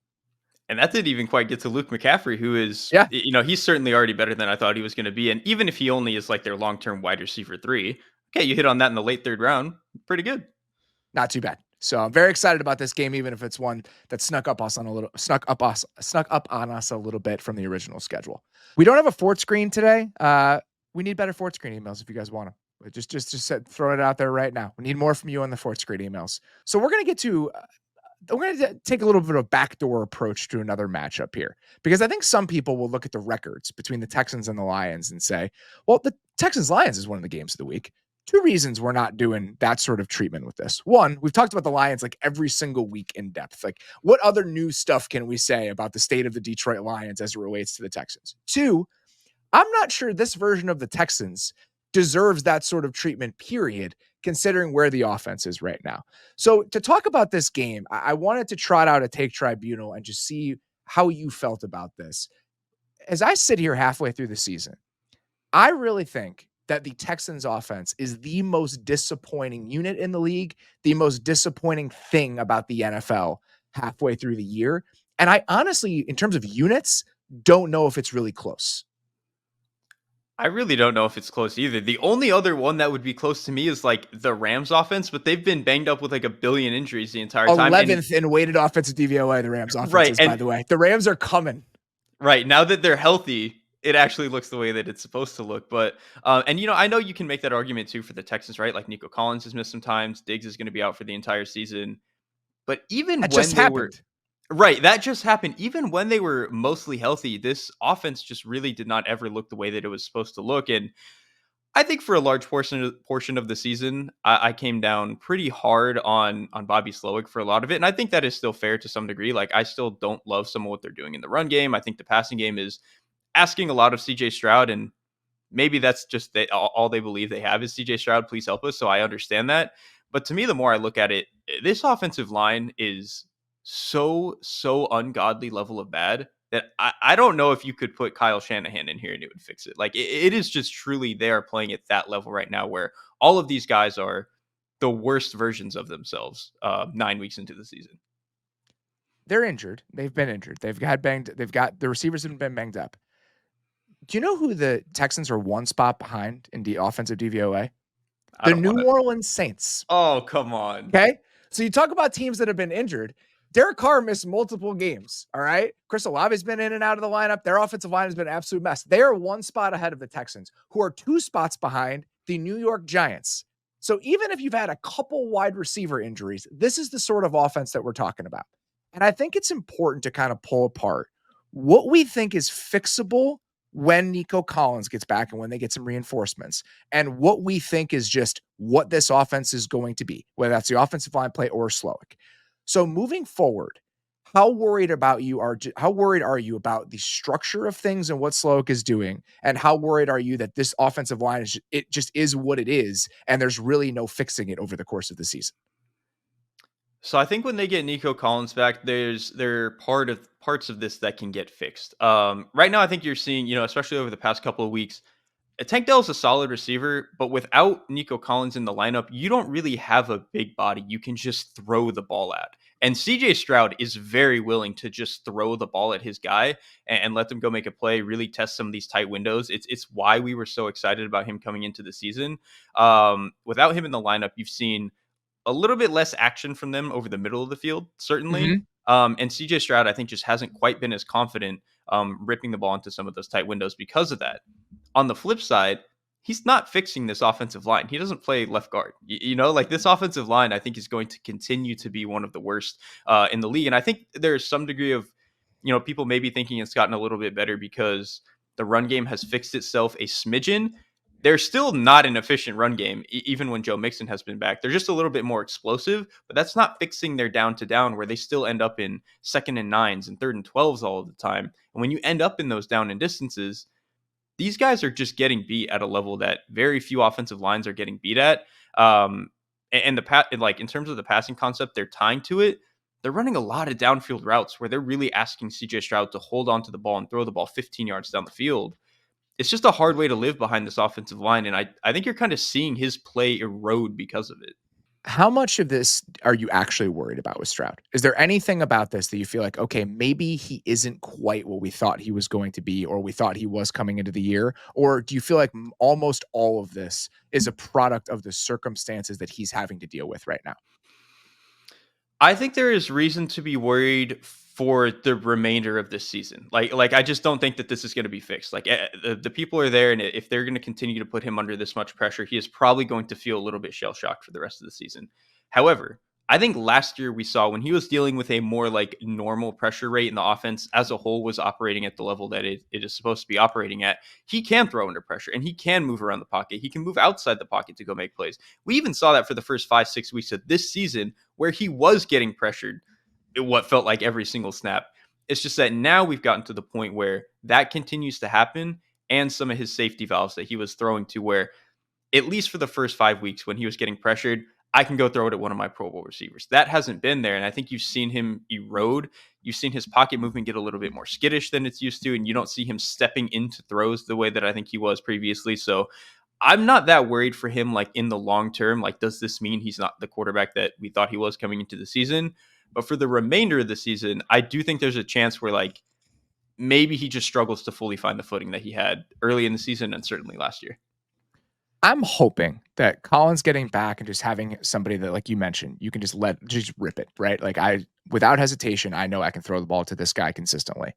And that didn't even quite get to Luke McCaffrey, who is, he's certainly already better than I thought he was going to be. And even if he only is their long-term wide receiver 3, okay, you hit on that in the late 3rd round. Pretty good. Not too bad. So I'm very excited about this game, even if it's one that snuck up on us a little bit from the original schedule. We don't have a Fort Screen today. We need better Fort Screen emails if you guys want them. Just throw it out there right now. We need more from you on the Fort Screen emails. So we're going to get to we're going to take a little bit of a backdoor approach to another matchup here, because I think some people will look at the records between the Texans and the Lions and say, well, the Texans-Lions is one of the games of the week. 2 reasons we're not doing that sort of treatment with this. One, we've talked about the Lions every single week in depth. What other new stuff can we say about the state of the Detroit Lions as it relates to the Texans? 2, I'm not sure this version of the Texans deserves that sort of treatment, period, considering where the offense is right now. So to talk about this game, I wanted to trot out a take tribunal and just see how you felt about this. As I sit here halfway through the season, I really think that the Texans offense is the most disappointing unit in the league, the most disappointing thing about the NFL halfway through the year. And I honestly, in terms of units, don't know if it's really close. I really don't know if it's close either. The only other one that would be close to me is the Rams offense, but they've been banged up with a billion injuries the entire time. 11th in weighted offensive DVOA, the Rams offense right, is, by the way. The Rams are coming. Right. Now that they're healthy, it actually looks the way that it's supposed to look. But, and I know you can make that argument too for the Texans, right? Nico Collins has missed some times. Diggs is going to be out for the entire season. But even that when just they happened. Right, that just happened. Even when they were mostly healthy, this offense just really did not ever look the way that it was supposed to look. And I think for a large portion of the season, I came down pretty hard on Bobby Slowick for a lot of it. And I think that is still fair to some degree. I still don't love some of what they're doing in the run game. I think the passing game is asking a lot of CJ Stroud, and maybe that's just all they believe they have is CJ Stroud. Please help us. So I understand that. But to me, the more I look at it, this offensive line is so ungodly level of bad that I don't know if you could put Kyle Shanahan in here and it would fix it. It is just truly, they are playing at that level right now where all of these guys are the worst versions of themselves 9 weeks into the season. They're injured. They've been injured. The receivers have been banged up. Do you know who the Texans are one spot behind in the offensive DVOA? The New Orleans Saints. Oh, come on. Okay. So you talk about teams that have been injured. Derek Carr missed multiple games. All right. Chris Olave's been in and out of the lineup. Their offensive line has been an absolute mess. They are one spot ahead of the Texans, who are 2 spots behind the New York Giants. So even if you've had a couple wide receiver injuries, this is the sort of offense that we're talking about. And I think it's important to kind of pull apart what we think is fixable when Nico Collins gets back and when they get some reinforcements, and what we think is just what this offense is going to be, whether that's the offensive line play or Slowick. So moving forward, how worried are you about the structure of things and what Slowick is doing? And how worried are you that this offensive line it just is what it is, and there's really no fixing it over the course of the season? So I think when they get Nico Collins back, there are parts of this that can get fixed. Right now, I think you're seeing, especially over the past couple of weeks, Tank Dell's a solid receiver, but without Nico Collins in the lineup, you don't really have a big body you can just throw the ball at. And CJ Stroud is very willing to just throw the ball at his guy and let them go make a play, really test some of these tight windows. It's why we were so excited about him coming into the season. Without him in the lineup, you've seen a little bit less action from them over the middle of the field, certainly. Mm-hmm. And CJ Stroud, I think, just hasn't quite been as confident ripping the ball into some of those tight windows because of that. On the flip side, he's not fixing this offensive line. He doesn't play left guard. Like this offensive line, I think is going to continue to be one of the worst in the league. And I think there's some degree of, people maybe thinking it's gotten a little bit better because the run game has fixed itself a smidgen. They're still not an efficient run game, even when Joe Mixon has been back. They're just a little bit more explosive, but that's not fixing their down to down where they still end up in 2nd and 9s and 3rd and 12s all of the time. And when you end up in those down and distances, these guys are just getting beat at a level that very few offensive lines are getting beat at. And in terms of the passing concept, they're tying to it. They're running a lot of downfield routes where they're really asking CJ Stroud to hold on to the ball and throw the ball 15 yards down the field. It's just a hard way to live behind this offensive line. And I think you're kind of seeing his play erode because of it. How much of this are you actually worried about with Stroud? Is there anything about this that you feel like, okay, maybe he isn't quite what we thought he was going to be, or we thought he was coming into the year? Or do you feel like almost all of this is a product of the circumstances that he's having to deal with right now? I think there is reason to be worried for the remainder of this season. Like I just don't think that this is going to be fixed. Like the people are there, and if they're going to continue to put him under this much pressure, he is probably going to feel a little bit shell shocked for the rest of the season. However, I think last year we saw when he was dealing with a more like normal pressure rate and the offense as a whole was operating at the level that it is supposed to be operating at, he can throw under pressure and he can move around the pocket. He can move outside the pocket to go make plays. We even saw that for the first 5-6 weeks of this season where he was getting pressured what felt like every single snap. It's just that now we've gotten to the point where that continues to happen, and some of his safety valves that he was throwing to where, at least for the first 5 weeks when he was getting pressured, I can go throw it at one of my Pro Bowl receivers. That hasn't been there. And I think you've seen him erode. You've seen his pocket movement get a little bit more skittish than it's used to. And you don't see him stepping into throws the way that I think he was previously. So I'm not that worried for him, like in the long term. Like, does this mean he's not the quarterback that we thought he was coming into the season? But for the remainder of the season, I do think there's a chance where like maybe he just struggles to fully find the footing that he had early in the season and certainly last year. I'm hoping that Collins getting back and just having somebody that, like you mentioned, you can just rip it, right? Like without hesitation, I know I can throw the ball to this guy consistently.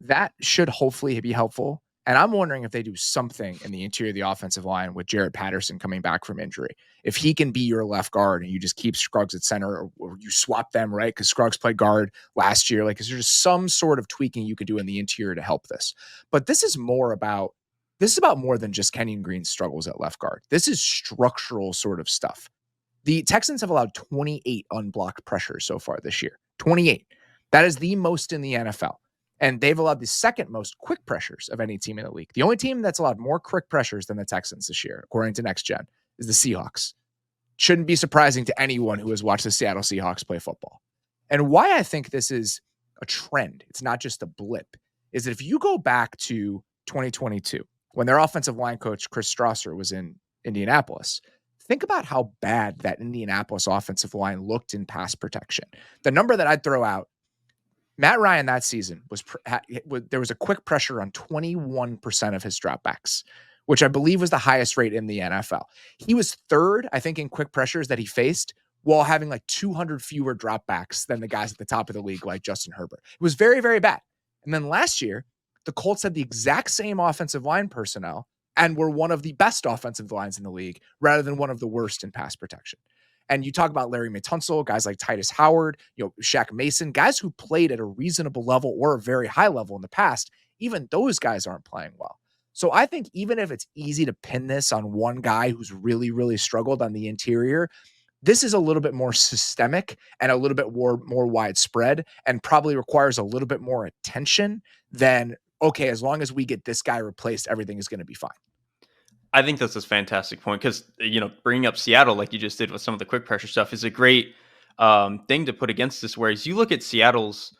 That should hopefully be helpful. And I'm wondering if they do something in the interior of the offensive line with Jaret Patterson coming back from injury. If he can be your left guard and you just keep Scruggs at center, or you swap them, right? Because Scruggs played guard last year. Like, is there just some sort of tweaking you could do in the interior to help this? But this is about more than just Kenyon Green's struggles at left guard. This is structural sort of stuff. The Texans have allowed 28 unblocked pressures so far this year. 28. That is the most in the NFL. And they've allowed the second most quick pressures of any team in the league. The only team that's allowed more quick pressures than the Texans this year, according to Next Gen, is the Seahawks. Shouldn't be surprising to anyone who has watched the Seattle Seahawks play football. And why I think this is a trend, it's not just a blip, is that if you go back to 2022, when their offensive line coach, Chris Strasser, was in Indianapolis, think about how bad that Indianapolis offensive line looked in pass protection. The number that I'd throw out, Matt Ryan that season there was a quick pressure on 21% of his dropbacks, which I believe was the highest rate in the NFL. He was third, I think, in quick pressures that he faced while having like 200 fewer dropbacks than the guys at the top of the league, like Justin Herbert. It was very, very bad. And then last year, the Colts had the exact same offensive line personnel and were one of the best offensive lines in the league rather than one of the worst in pass protection. And you talk about Larry Tunsil, guys like Titus Howard, Shaq Mason, guys who played at a reasonable level or a very high level in the past. Even those guys aren't playing well. So I think even if it's easy to pin this on one guy who's really, really struggled on the interior, this is a little bit more systemic and a little bit more widespread and probably requires a little bit more attention than, okay, as long as we get this guy replaced, everything is going to be fine. I think that's a fantastic point because, bringing up Seattle like you just did with some of the quick pressure stuff is a great thing to put against this. Whereas you look at Seattle's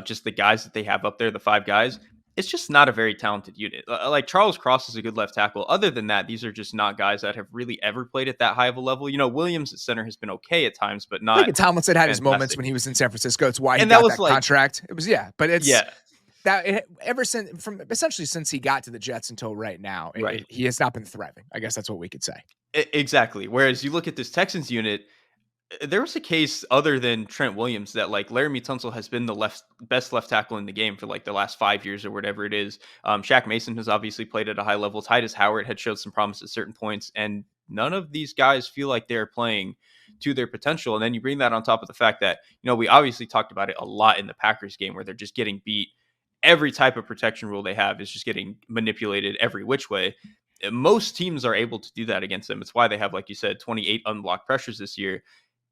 just the guys that they have up there, the 5 guys, it's just not a very talented unit. Like Charles Cross is a good left tackle. Other than that, these are just not guys that have really ever played at that high of a level. Williams at center has been okay at times, but I not think Tomlinson had his moments fantastic. when he was in San Francisco. It's why he And that got was that like, contract. It was, but it's yeah, that ever since essentially since he got to the Jets until right now, right. he has not been thriving. I guess that's what we could say. Exactly. Whereas you look at this Texans unit, there was a case other than Trent Williams that like Laramie Tunsil has been the best left tackle in the game for like the last 5 years or whatever it is. Shaq Mason has obviously played at a high level. Titus Howard had showed some promise at certain points, and none of these guys feel like they're playing to their potential. And then you bring that on top of the fact that we obviously talked about it a lot in the Packers game where they're just getting beat. Every type of protection rule they have is just getting manipulated every which way. Most teams are able to do that against them. It's why they have, like you said, 28 unblocked pressures this year.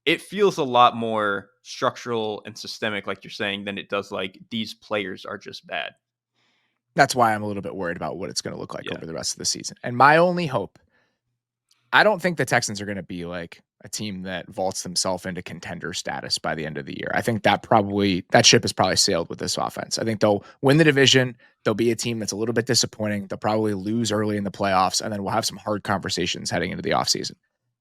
It feels a lot more structural and systemic, like you're saying, than it does like these players are just bad. That's why I'm a little bit worried about what it's going to look like over the rest of the season. And my only hope, I don't think the Texans are going to be like a team that vaults themselves into contender status by the end of the year. I think that ship has probably sailed with this offense. I think they'll win the division. They'll be a team that's a little bit disappointing. They'll probably lose early in the playoffs, and then we'll have some hard conversations heading into the offseason.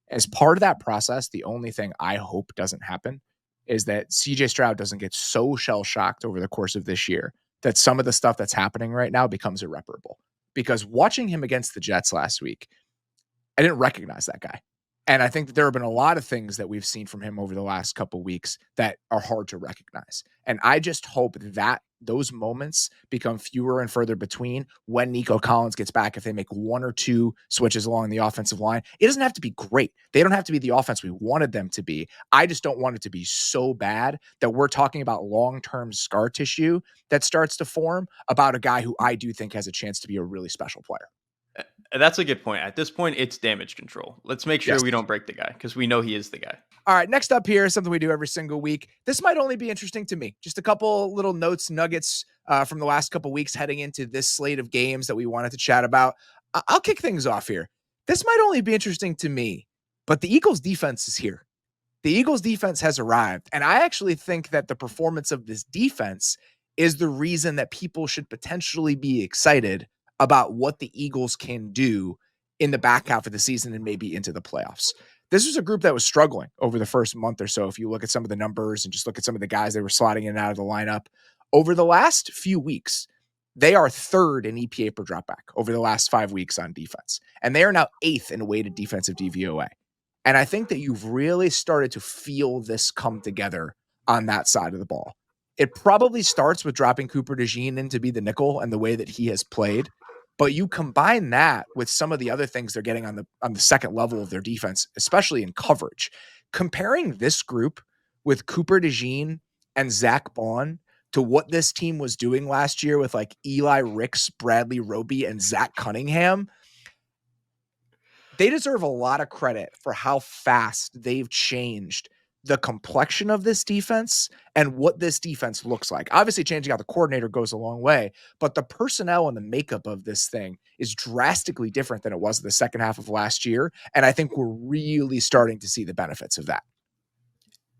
As part of that process, the only thing I hope doesn't happen is that CJ Stroud doesn't get so shell-shocked over the course of this year that some of the stuff that's happening right now becomes irreparable. Because watching him against the Jets last week, I didn't recognize that guy. And I think that there have been a lot of things that we've seen from him over the last couple of weeks that are hard to recognize. And I just hope that those moments become fewer and further between when Nico Collins gets back. If they make 1 or 2 switches along the offensive line, it doesn't have to be great. They don't have to be the offense we wanted them to be. I just don't want it to be so bad that we're talking about long-term scar tissue that starts to form about a guy who I do think has a chance to be a really special player. That's a good point. At this point, it's damage control. Let's make sure we don't break the guy because we know he is the guy. All right, next up here is something we do every single week. This might only be interesting to me. Just a couple little nuggets from the last couple weeks heading into this slate of games that we wanted to chat about. I'll kick things off here. This might only be interesting to me, but the Eagles defense is here. The Eagles defense has arrived, and I actually think that the performance of this defense is the reason that people should potentially be excited about what the Eagles can do in the back half of the season and maybe into the playoffs. This was a group that was struggling over the first month or so. If you look at some of the numbers and just look at some of the guys they were slotting in and out of the lineup over the last few weeks, they are 3rd in EPA per dropback over the last 5 weeks on defense. And they are now 8th in weighted defensive DVOA. And I think that you've really started to feel this come together on that side of the ball. It probably starts with dropping Cooper DeJean in to be the nickel and the way that he has played. But you combine that with some of the other things they're getting on the second level of their defense, especially in coverage. Comparing this group with Cooper DeJean and Zach Bond to what this team was doing last year with like Eli Ricks, Bradley Roby, and Zach Cunningham, they deserve a lot of credit for how fast they've changed the complexion of this defense and what this defense looks like. Obviously, changing out the coordinator goes a long way, but the personnel and the makeup of this thing is drastically different than it was the second half of last year. And I think we're really starting to see the benefits of that.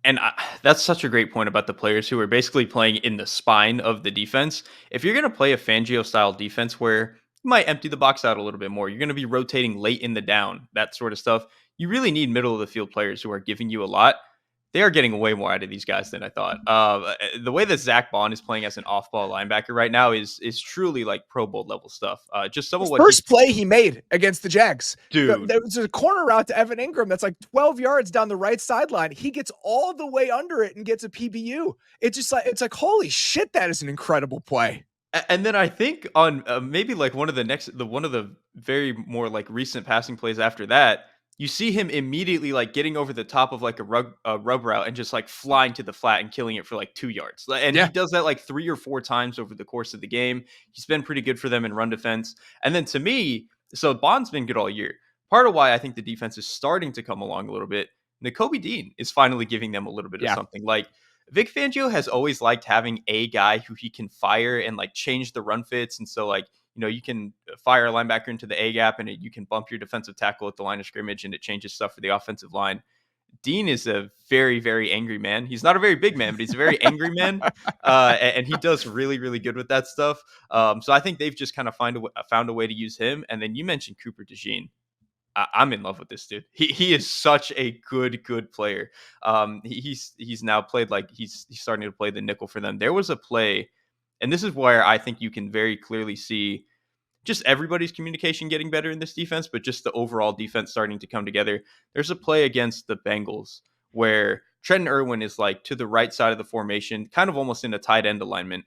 And that's such a great point about the players who are basically playing in the spine of the defense. If you're going to play a Fangio-style defense where you might empty the box out a little bit more, you're going to be rotating late in the down, that sort of stuff, you really need middle-of-the-field players who are giving you a lot. They are getting way more out of these guys than I thought. The way that Zach Bond is playing as an off-ball linebacker right now is truly like Pro Bowl level stuff. Just some of what first play he made against the Jags, dude. There was a corner route to Evan Ingram that's like 12 yards down the right sideline. He gets all the way under it and gets a PBU. It's like holy shit, that is an incredible play. And then I think on maybe like one of the very more like recent passing plays after that, you see him immediately like getting over the top of like a rub route and just like flying to the flat and killing it for like 2 yards. And he does that like 3 or 4 times over the course of the game. He's been pretty good for them in run defense. And then to me, so Bond's been good all year. Part of why I think the defense is starting to come along a little bit, Nakobe Dean is finally giving them a little bit of something. Like Vic Fangio has always liked having a guy who he can fire and like change the run fits. And so like, you can fire a linebacker into the A gap and you can bump your defensive tackle at the line of scrimmage and it changes stuff for the offensive line. Dean is a very, very angry man. He's not a very big man, but he's a very angry man, and he does really, really good with that stuff. So I think they've just kind of found a way to use him. And then you mentioned Cooper DeJean. I'm in love with this dude. He is such a good player. He's now played like he's starting to play the nickel for them. There was a play, and this is where I think you can very clearly see just everybody's communication getting better in this defense, but just the overall defense starting to come together. There's a play against the Bengals where Trenton Irwin is like to the right side of the formation, kind of almost in a tight end alignment.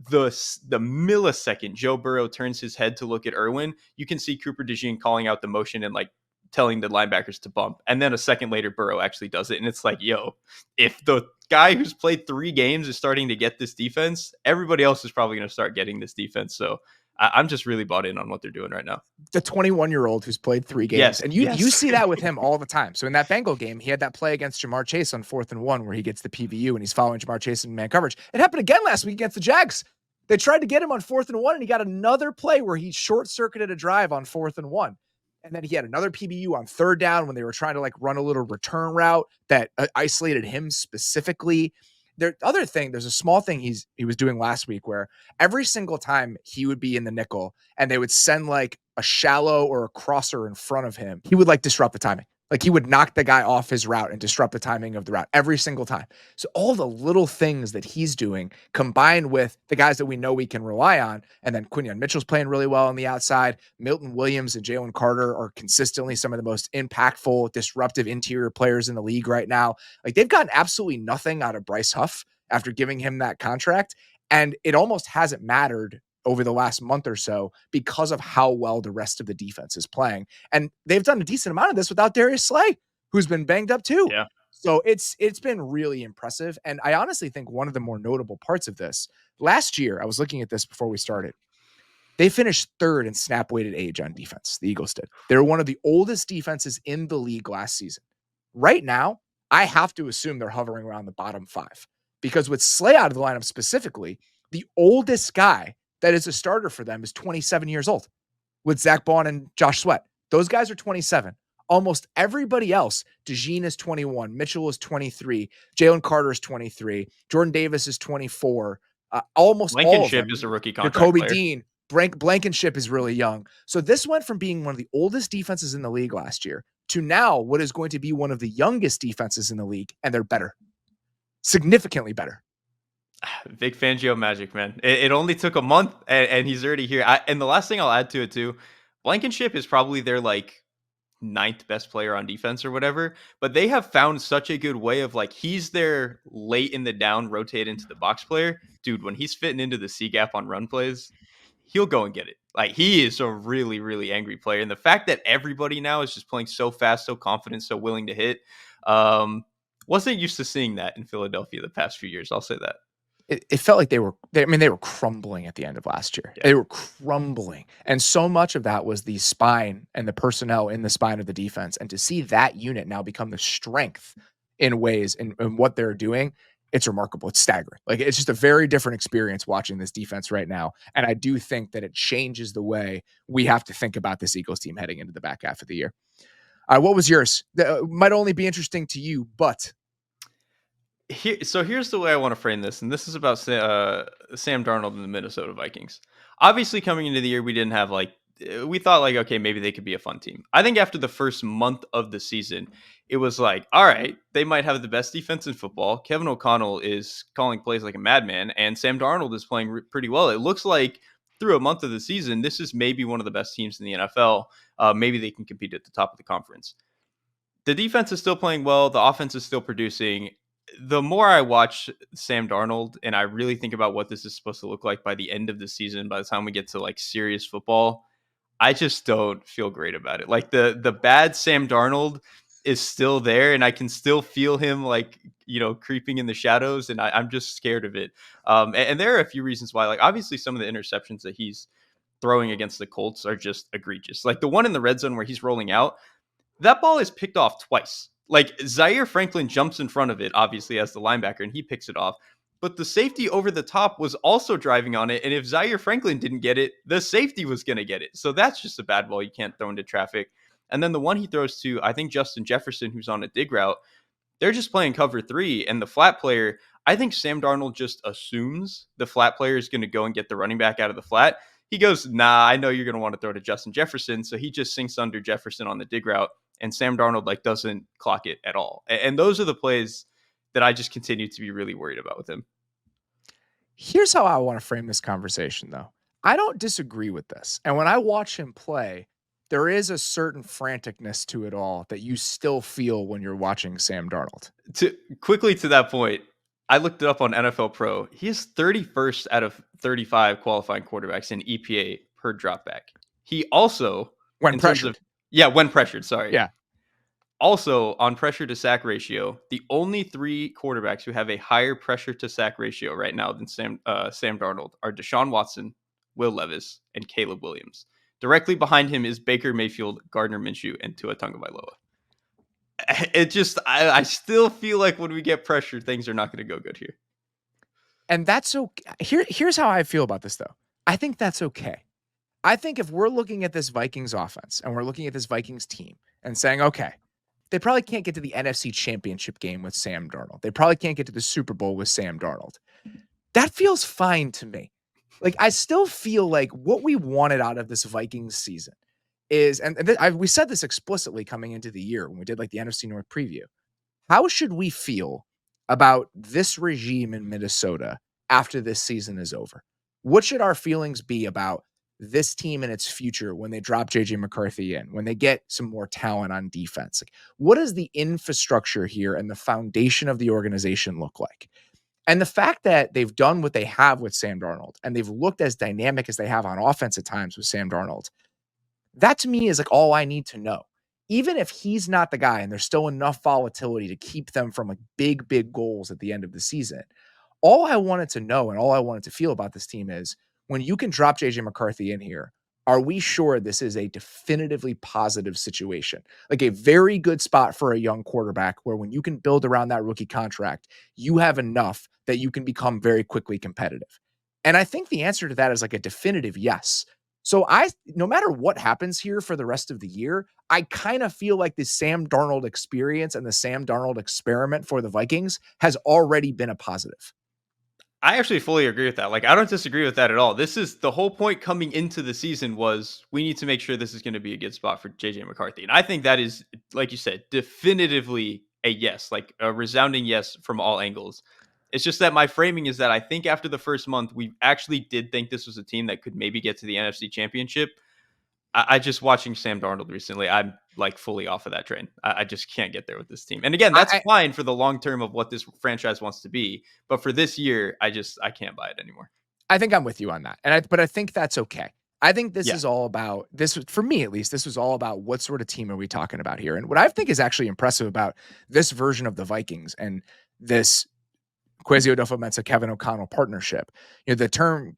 The millisecond Joe Burrow turns his head to look at Irwin, you can see Cooper DeJean calling out the motion and like telling the linebackers to bump. And then a second later, Burrow actually does it. And it's like, yo, if the guy who's played 3 games is starting to get this defense, everybody else is probably going to start getting this defense. So I'm just really bought in on what they're doing right now. The 21-year-old who's played 3 games. Yes, and you see that with him all the time. So in that Bengal game, he had that play against Jamar Chase on 4th and 1 where he gets the PVU and he's following Jamar Chase in man coverage. It happened again last week against the Jags. They tried to get him on 4th and 1 and he got another play where he short-circuited a drive on 4th and 1. And then he had another PBU on 3rd down when they were trying to like run a little return route that isolated him specifically. There's a small thing he was doing last week where every single time he would be in the nickel and they would send like a shallow or a crosser in front of him, he would like disrupt the timing. Like he would knock the guy off his route and disrupt the timing of the route every single time. So all the little things that he's doing combined with the guys that we know we can rely on. And then Quinyon Mitchell's playing really well on the outside. Milton Williams and Jalen Carter are consistently some of the most impactful, disruptive interior players in the league right now. Like they've gotten absolutely nothing out of Bryce Huff after giving him that contract. And it almost hasn't mattered over the last month or so because of how well the rest of the defense is playing. And they've done a decent amount of this without Darius Slay, who's been banged up too. Yeah. So it's been really impressive. And I honestly think one of the more notable parts of this, last year, I was looking at this before we started, they finished 3rd in snap weighted age on defense. The Eagles did. They were one of the oldest defenses in the league last season. Right now, I have to assume they're hovering around the bottom 5 because with Slay out of the lineup specifically, the oldest guy that is a starter for them is 27 years old with Zach Bond and Josh Sweat. Those guys are 27. Almost everybody else, DeJean is 21, Mitchell is 23, Jalen Carter is 23, Jordan Davis is 24. Almost all of them. is a rookie contract Jacoby player. Dean, Blankenship is really young. So this went from being one of the oldest defenses in the league last year to now what is going to be one of the youngest defenses in the league, and they're better. Significantly better. Vic Fangio magic, man. It only took a month, and he's already here. And the last thing I'll add to it, too, Blankenship is probably their, 9th best player on defense or whatever, but they have found such a good way of, he's their late in the down, rotate into the box player. Dude, when he's fitting into the C-gap on run plays, he'll go and get it. He is a really, really angry player. And the fact that everybody now is just playing so fast, so confident, so willing to hit, wasn't used to seeing that in Philadelphia the past few years. I'll say that. It felt like they were crumbling at the end of last year. Yeah. They were crumbling. And so much of that was the spine and the personnel in the spine of the defense. And to see that unit now become the strength in ways in what they're doing, it's remarkable. It's staggering. It's just a very different experience watching this defense right now. And I do think that it changes the way we have to think about this Eagles team heading into the back half of the year. What was yours? That might only be interesting to you, but... So here's the way I want to frame this, and this is about Sam Darnold and the Minnesota Vikings. Obviously, coming into the year, we didn't have we thought okay, maybe they could be a fun team. I think after the first month of the season, it was all right, they might have the best defense in football. Kevin O'Connell is calling plays like a madman, and Sam Darnold is playing pretty well. It looks like through a month of the season, this is maybe one of the best teams in the NFL. Maybe they can compete at the top of the conference. The defense is still playing well. The offense is still producing. The more I watch Sam Darnold and I really think about what this is supposed to look like by the end of the season, by the time we get to serious football, I just don't feel great about it. The bad Sam Darnold is still there, and I can still feel him creeping in the shadows, and I'm just scared of it. And there are a few reasons why. Obviously some of the interceptions that he's throwing against the Colts are just egregious. The one in the red zone where he's rolling out, that ball is picked off twice. Zaire Franklin jumps in front of it, obviously, as the linebacker, and he picks it off. But the safety over the top was also driving on it. And if Zaire Franklin didn't get it, the safety was going to get it. So that's just a bad ball you can't throw into traffic. And then the one he throws to, I think, Justin Jefferson, who's on a dig route, they're just playing cover 3. And the flat player, I think Sam Darnold just assumes the flat player is going to go and get the running back out of the flat. He goes, nah, I know you're going to want to throw to Justin Jefferson. So he just sinks under Jefferson on the dig route. And Sam Darnold doesn't clock it at all. And those are the plays that I just continue to be really worried about with him. Here's how I want to frame this conversation, though. I don't disagree with this. And when I watch him play, there is a certain franticness to it all that you still feel when you're watching Sam Darnold. Quickly to that point, I looked it up on NFL Pro. He is 31st out of 35 qualifying quarterbacks in EPA per dropback. He also, when pressured. When pressured, sorry. Yeah. Also, on pressure to sack ratio, the only 3 quarterbacks who have a higher pressure to sack ratio right now than Sam Darnold are Deshaun Watson, Will Levis, and Caleb Williams. Directly behind him is Baker Mayfield, Gardner Minshew, and Tua Tagovailoa. It just, I still feel like when we get pressure, things are not going to go good here. And that's okay. Here's how I feel about this, though. I think that's okay. I think if we're looking at this Vikings offense and we're looking at this Vikings team and saying, okay, they probably can't get to the NFC Championship game with Sam Darnold. They probably can't get to the Super Bowl with Sam Darnold. That feels fine to me. Like, I still feel like what we wanted out of this Vikings season is, we said this explicitly coming into the year when we did the NFC North preview. How should we feel about this regime in Minnesota after this season is over? What should our feelings be about this team and its future when they drop JJ McCarthy in, when they get some more talent on defense? What does the infrastructure here and the foundation of the organization look like? And the fact that they've done what they have with Sam Darnold and they've looked as dynamic as they have on offense at times with Sam Darnold, that to me is all I need to know. Even if he's not the guy and there's still enough volatility to keep them from big, big goals at the end of the season, all I wanted to know and all I wanted to feel about this team is when you can drop JJ McCarthy in here, are we sure this is a definitively positive situation? A very good spot for a young quarterback where when you can build around that rookie contract, you have enough that you can become very quickly competitive. And I think the answer to that is a definitive yes. So no matter what happens here for the rest of the year, I kind of feel like the Sam Darnold experience and the Sam Darnold experiment for the Vikings has already been a positive. I actually fully agree with that. I don't disagree with that at all. This is the whole point coming into the season was we need to make sure this is going to be a good spot for JJ McCarthy. And I think that is, like you said, definitively a yes, a resounding yes from all angles. It's just that my framing is that I think after the first month, we actually did think this was a team that could maybe get to the NFC Championship. I just watching Sam Darnold recently, I'm fully off of that train. I just can't get there with this team. And again, that's fine for the long term of what this franchise wants to be. But for this year, I can't buy it anymore. I think I'm with you on that. But I think that's okay. I think this is all about this. For me, at least, this was all about what sort of team are we talking about here? And what I think is actually impressive about this version of the Vikings and this Kwesi Adofo-Mensah, Kevin O'Connell partnership, the term,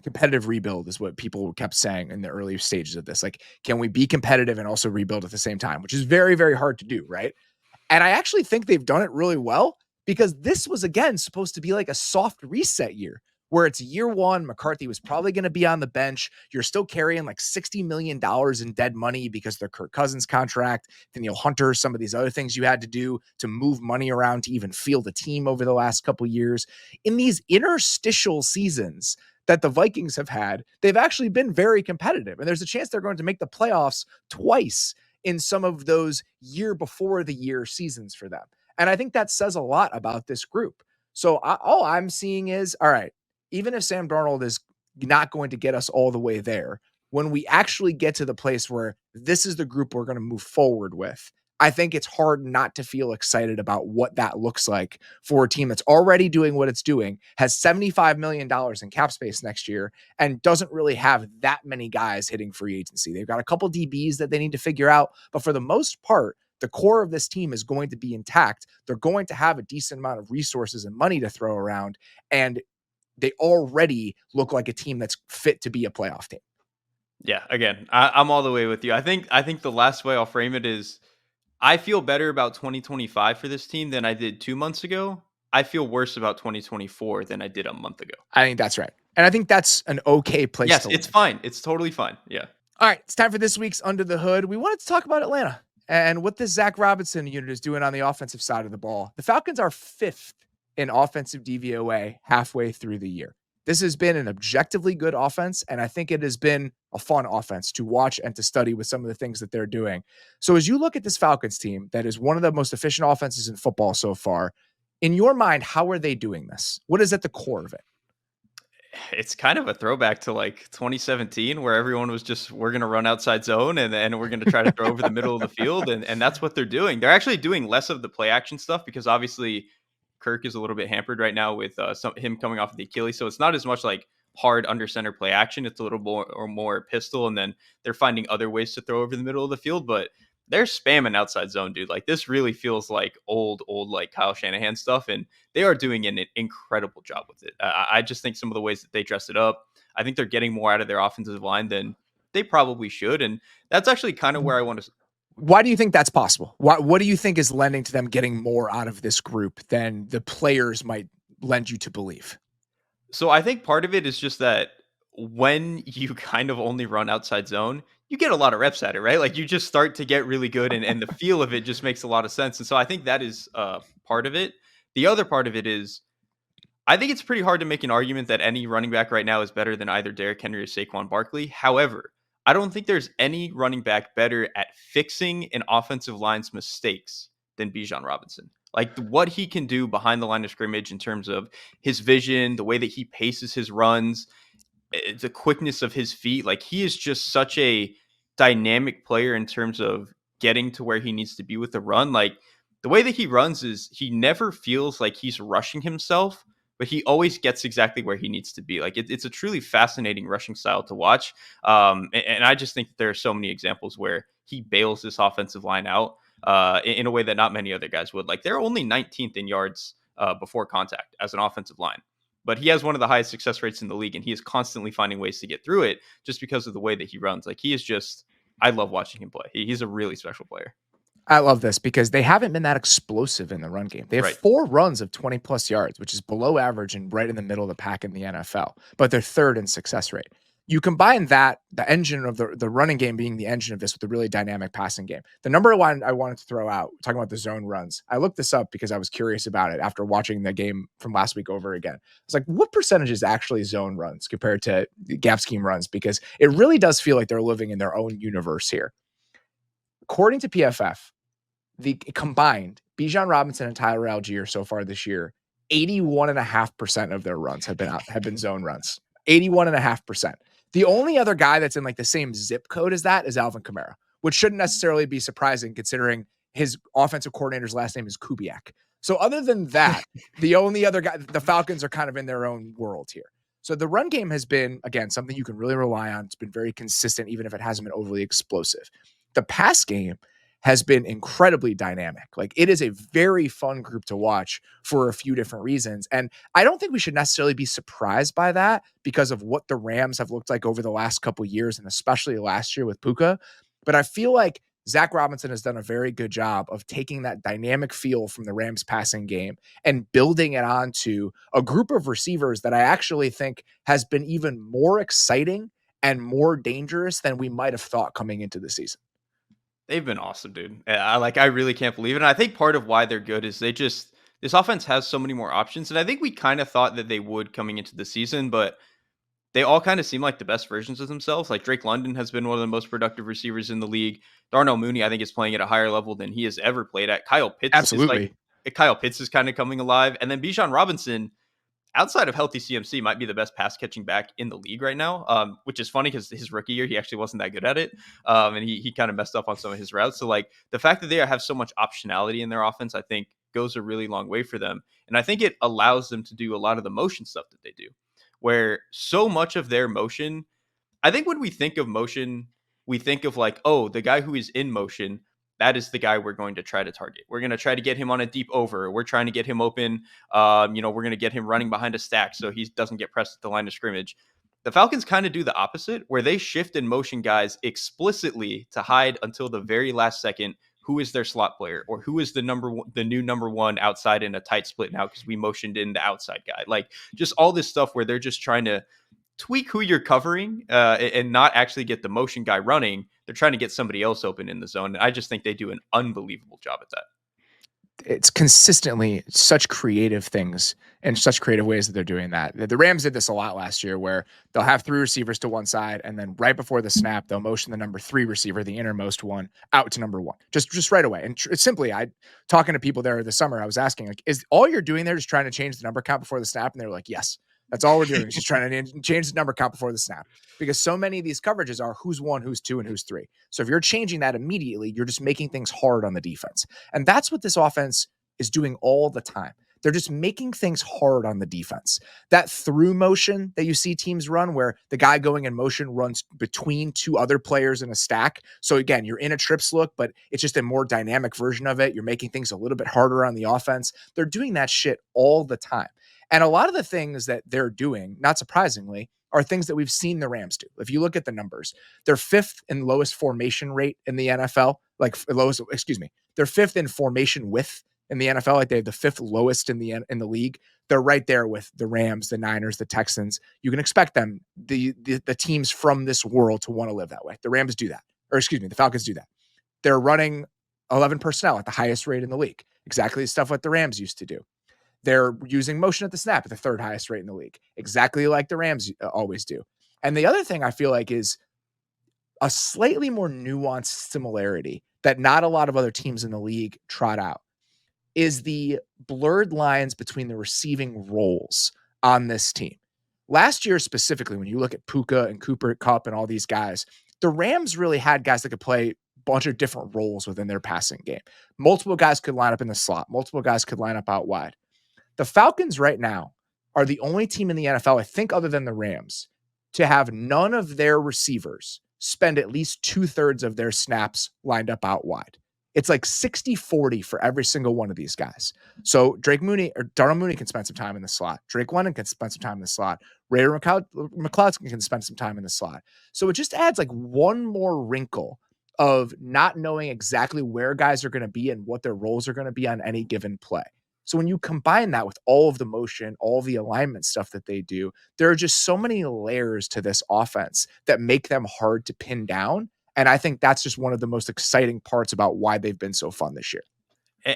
competitive rebuild is what people kept saying in the early stages of this. Can we be competitive and also rebuild at the same time, which is very, very hard to do. Right. And I actually think they've done it really well because this was, again, supposed to be a soft reset year where it's year one. McCarthy was probably going to be on the bench. You're still carrying $60 million in dead money because of their Kirk Cousins contract, Danielle Hunter, some of these other things you had to do to move money around to even field a team over the last couple of years. In these interstitial seasons that the Vikings have had, they've actually been very competitive. And there's a chance they're going to make the playoffs twice in some of those year before the year seasons for them. And I think that says a lot about this group. So all I'm seeing is, all right, even if Sam Darnold is not going to get us all the way there, when we actually get to the place where this is the group we're going to move forward with, I think it's hard not to feel excited about what that looks like for a team that's already doing what it's doing, has $75 million in cap space next year, and doesn't really have that many guys hitting free agency. They've got a couple DBs that they need to figure out, but for the most part, the core of this team is going to be intact. They're going to have a decent amount of resources and money to throw around, and they already look like a team that's fit to be a playoff team. Yeah, again, I'm all the way with you. I think the last way I'll frame it is I feel better about 2025 for this team than I did 2 months ago. I feel worse about 2024 than I did a month ago. I think that's right. And I think that's an okay place. Yes, it's fine. It's totally fine. Yeah. All right, it's time for this week's Under the Hood. We wanted to talk about Atlanta and what this Zach Robinson unit is doing on the offensive side of the ball. The Falcons are 5th in offensive DVOA halfway through the year. This has been an objectively good offense, and I think it has been a fun offense to watch and to study with some of the things that they're doing. So as you look at this Falcons team that is one of the most efficient offenses in football so far, in your mind, how are they doing this? What is at the core of it? It's kind of a throwback to like 2017 where everyone was just, we're going to run outside zone and we're going to try to throw over the middle of the field. And that's what they're doing. They're actually doing less of the play action stuff because obviously Kirk is a little bit hampered right now with him coming off of the Achilles. So it's not as much like hard under center play action. It's a little more pistol. And then they're finding other ways to throw over the middle of the field. But they're spamming outside zone, dude. Like this really feels like old like Kyle Shanahan stuff. And they are doing an incredible job with it. I just think some of the ways that they dress it up, I think they're getting more out of their offensive line than they probably should. And that's actually kind of where I want to. Why do you think that's possible? What do you think is lending to them getting more out of this group than the players might lend you to believe? So I think part of it is just that when you kind of only run outside zone, you get a lot of reps at it, right? Like you just start to get really good and the feel of it just makes a lot of sense. And so I think that is part of it. The other part of it is I think it's pretty hard to make an argument that any running back right now is better than either Derrick Henry or Saquon Barkley. However, I don't think there's any running back better at fixing an offensive line's mistakes than Bijan Robinson. Like what he can do behind the line of scrimmage in terms of his vision, the way that he paces his runs, the quickness of his feet. Like he is just such a dynamic player in terms of getting to where he needs to be with the run. Like the way that he runs is he never feels like he's rushing himself, but he always gets exactly where he needs to be. Like it's a truly fascinating rushing style to watch. And I just think that there are so many examples where he bails this offensive line out in a way that not many other guys would. Like they're only 19th in yards before contact as an offensive line. But he has one of the highest success rates in the league, and he is constantly finding ways to get through it just because of the way that he runs. Like he is just, I love watching him play. He's a really special player. I love this because they haven't been that explosive in the run game. They have 4 runs of 20 plus yards, which is below average and right in the middle of the pack in the NFL, but they're 3rd in success rate. You combine that, the engine of the running game being the engine of this with a really dynamic passing game. The number one I wanted to throw out, talking about the zone runs, I looked this up because I was curious about it after watching the game from last week over again. I was like, what percentage is actually zone runs compared to gap scheme runs? Because it really does feel like they're living in their own universe here. According to PFF, the combined Bijan Robinson and Tyler Algier so far this year, 81.5% of their runs have been zone runs. 81.5%. The only other guy that's in like the same zip code as that is Alvin Kamara, which shouldn't necessarily be surprising considering his offensive coordinator's last name is Kubiak. So other than that, the only other guy, the Falcons are kind of in their own world here. So the run game has been, again, something you can really rely on. It's been very consistent, even if it hasn't been overly explosive. The pass game has been incredibly dynamic. Like it is a very fun group to watch for a few different reasons. And I don't think we should necessarily be surprised by that because of what the Rams have looked like over the last couple of years, and especially last year with Puka. But I feel like Zach Robinson has done a very good job of taking that dynamic feel from the Rams passing game and building it onto a group of receivers that I actually think has been even more exciting and more dangerous than we might have thought coming into the season. They've been awesome, dude. I really can't believe it. And I think part of why they're good is this offense has so many more options. And I think we kind of thought that they would coming into the season, but they all kind of seem like the best versions of themselves. Like Drake London has been one of the most productive receivers in the league. Darnell Mooney, I think, is playing at a higher level than he has ever played at. Kyle Pitts is kind of coming alive. And then Bijan Robinson, outside of healthy CMC, might be the best pass catching back in the league right now, which is funny because his rookie year, he actually wasn't that good at it. And he kind of messed up on some of his routes. So like the fact that they have so much optionality in their offense, I think goes a really long way for them. And I think it allows them to do a lot of the motion stuff that they do, where so much of their motion, I think when we think of motion, we think of like, oh, the guy who is in motion, that is the guy we're going to try to target. We're going to try to get him on a deep over. We're trying to get him open. We're going to get him running behind a stack so he doesn't get pressed at the line of scrimmage. The Falcons kind of do the opposite, where they shift and motion guys explicitly to hide until the very last second who is their slot player or who is the new number one outside in a tight split now because we motioned in the outside guy. Like just all this stuff where they're just trying to tweak who you're covering and not actually get the motion guy running. They're trying to get somebody else open in the zone. And I just think they do an unbelievable job at that. It's consistently such creative things and such creative ways that they're doing that. The Rams did this a lot last year where they'll have 3 receivers to one side, and then right before the snap, they'll motion the number 3 receiver, the innermost one, out to number 1, just right away. And it's simply, talking to people there this summer, I was asking, like, is all you're doing there just trying to change the number count before the snap? And they were like, yes. That's all we're doing is just trying to change the number count before the snap, because so many of these coverages are who's 1, who's 2, and who's 3. So if you're changing that immediately, you're just making things hard on the defense. And that's what this offense is doing all the time. They're just making things hard on the defense. That through motion that you see teams run, where the guy going in motion runs between 2 other players in a stack. So again, you're in a trips look, but it's just a more dynamic version of it. You're making things a little bit harder on the offense. They're doing that shit all the time. And a lot of the things that they're doing, not surprisingly, are things that we've seen the Rams do. If you look at the numbers, they're 5th in lowest formation rate in the NFL, they're 5th in formation width in the NFL. Like, they have the 5th lowest in the league. They're right there with the Rams, the Niners, the Texans. You can expect them, the teams from this world, to want to live that way. The Rams do that, the Falcons do that. They're running 11 personnel at the highest rate in the league. Exactly the stuff what the Rams used to do. They're using motion at the snap at the 3rd highest rate in the league, exactly like the Rams always do. And the other thing I feel like is a slightly more nuanced similarity that not a lot of other teams in the league trot out is the blurred lines between the receiving roles on this team. Last year specifically, when you look at Puka and Cooper Kupp and all these guys, the Rams really had guys that could play a bunch of different roles within their passing game. Multiple guys could line up in the slot. Multiple guys could line up out wide. The Falcons right now are the only team in the NFL, I think, other than the Rams, to have none of their receivers spend at least 2/3 of their snaps lined up out wide. It's like 60-40 for every single one of these guys. So Darnell Mooney can spend some time in the slot. Drake London can spend some time in the slot. Raider McCloud can spend some time in the slot. So it just adds like one more wrinkle of not knowing exactly where guys are going to be and what their roles are going to be on any given play. So when you combine that with all of the motion, all the alignment stuff that they do, there are just so many layers to this offense that make them hard to pin down. And I think that's just one of the most exciting parts about why they've been so fun this year.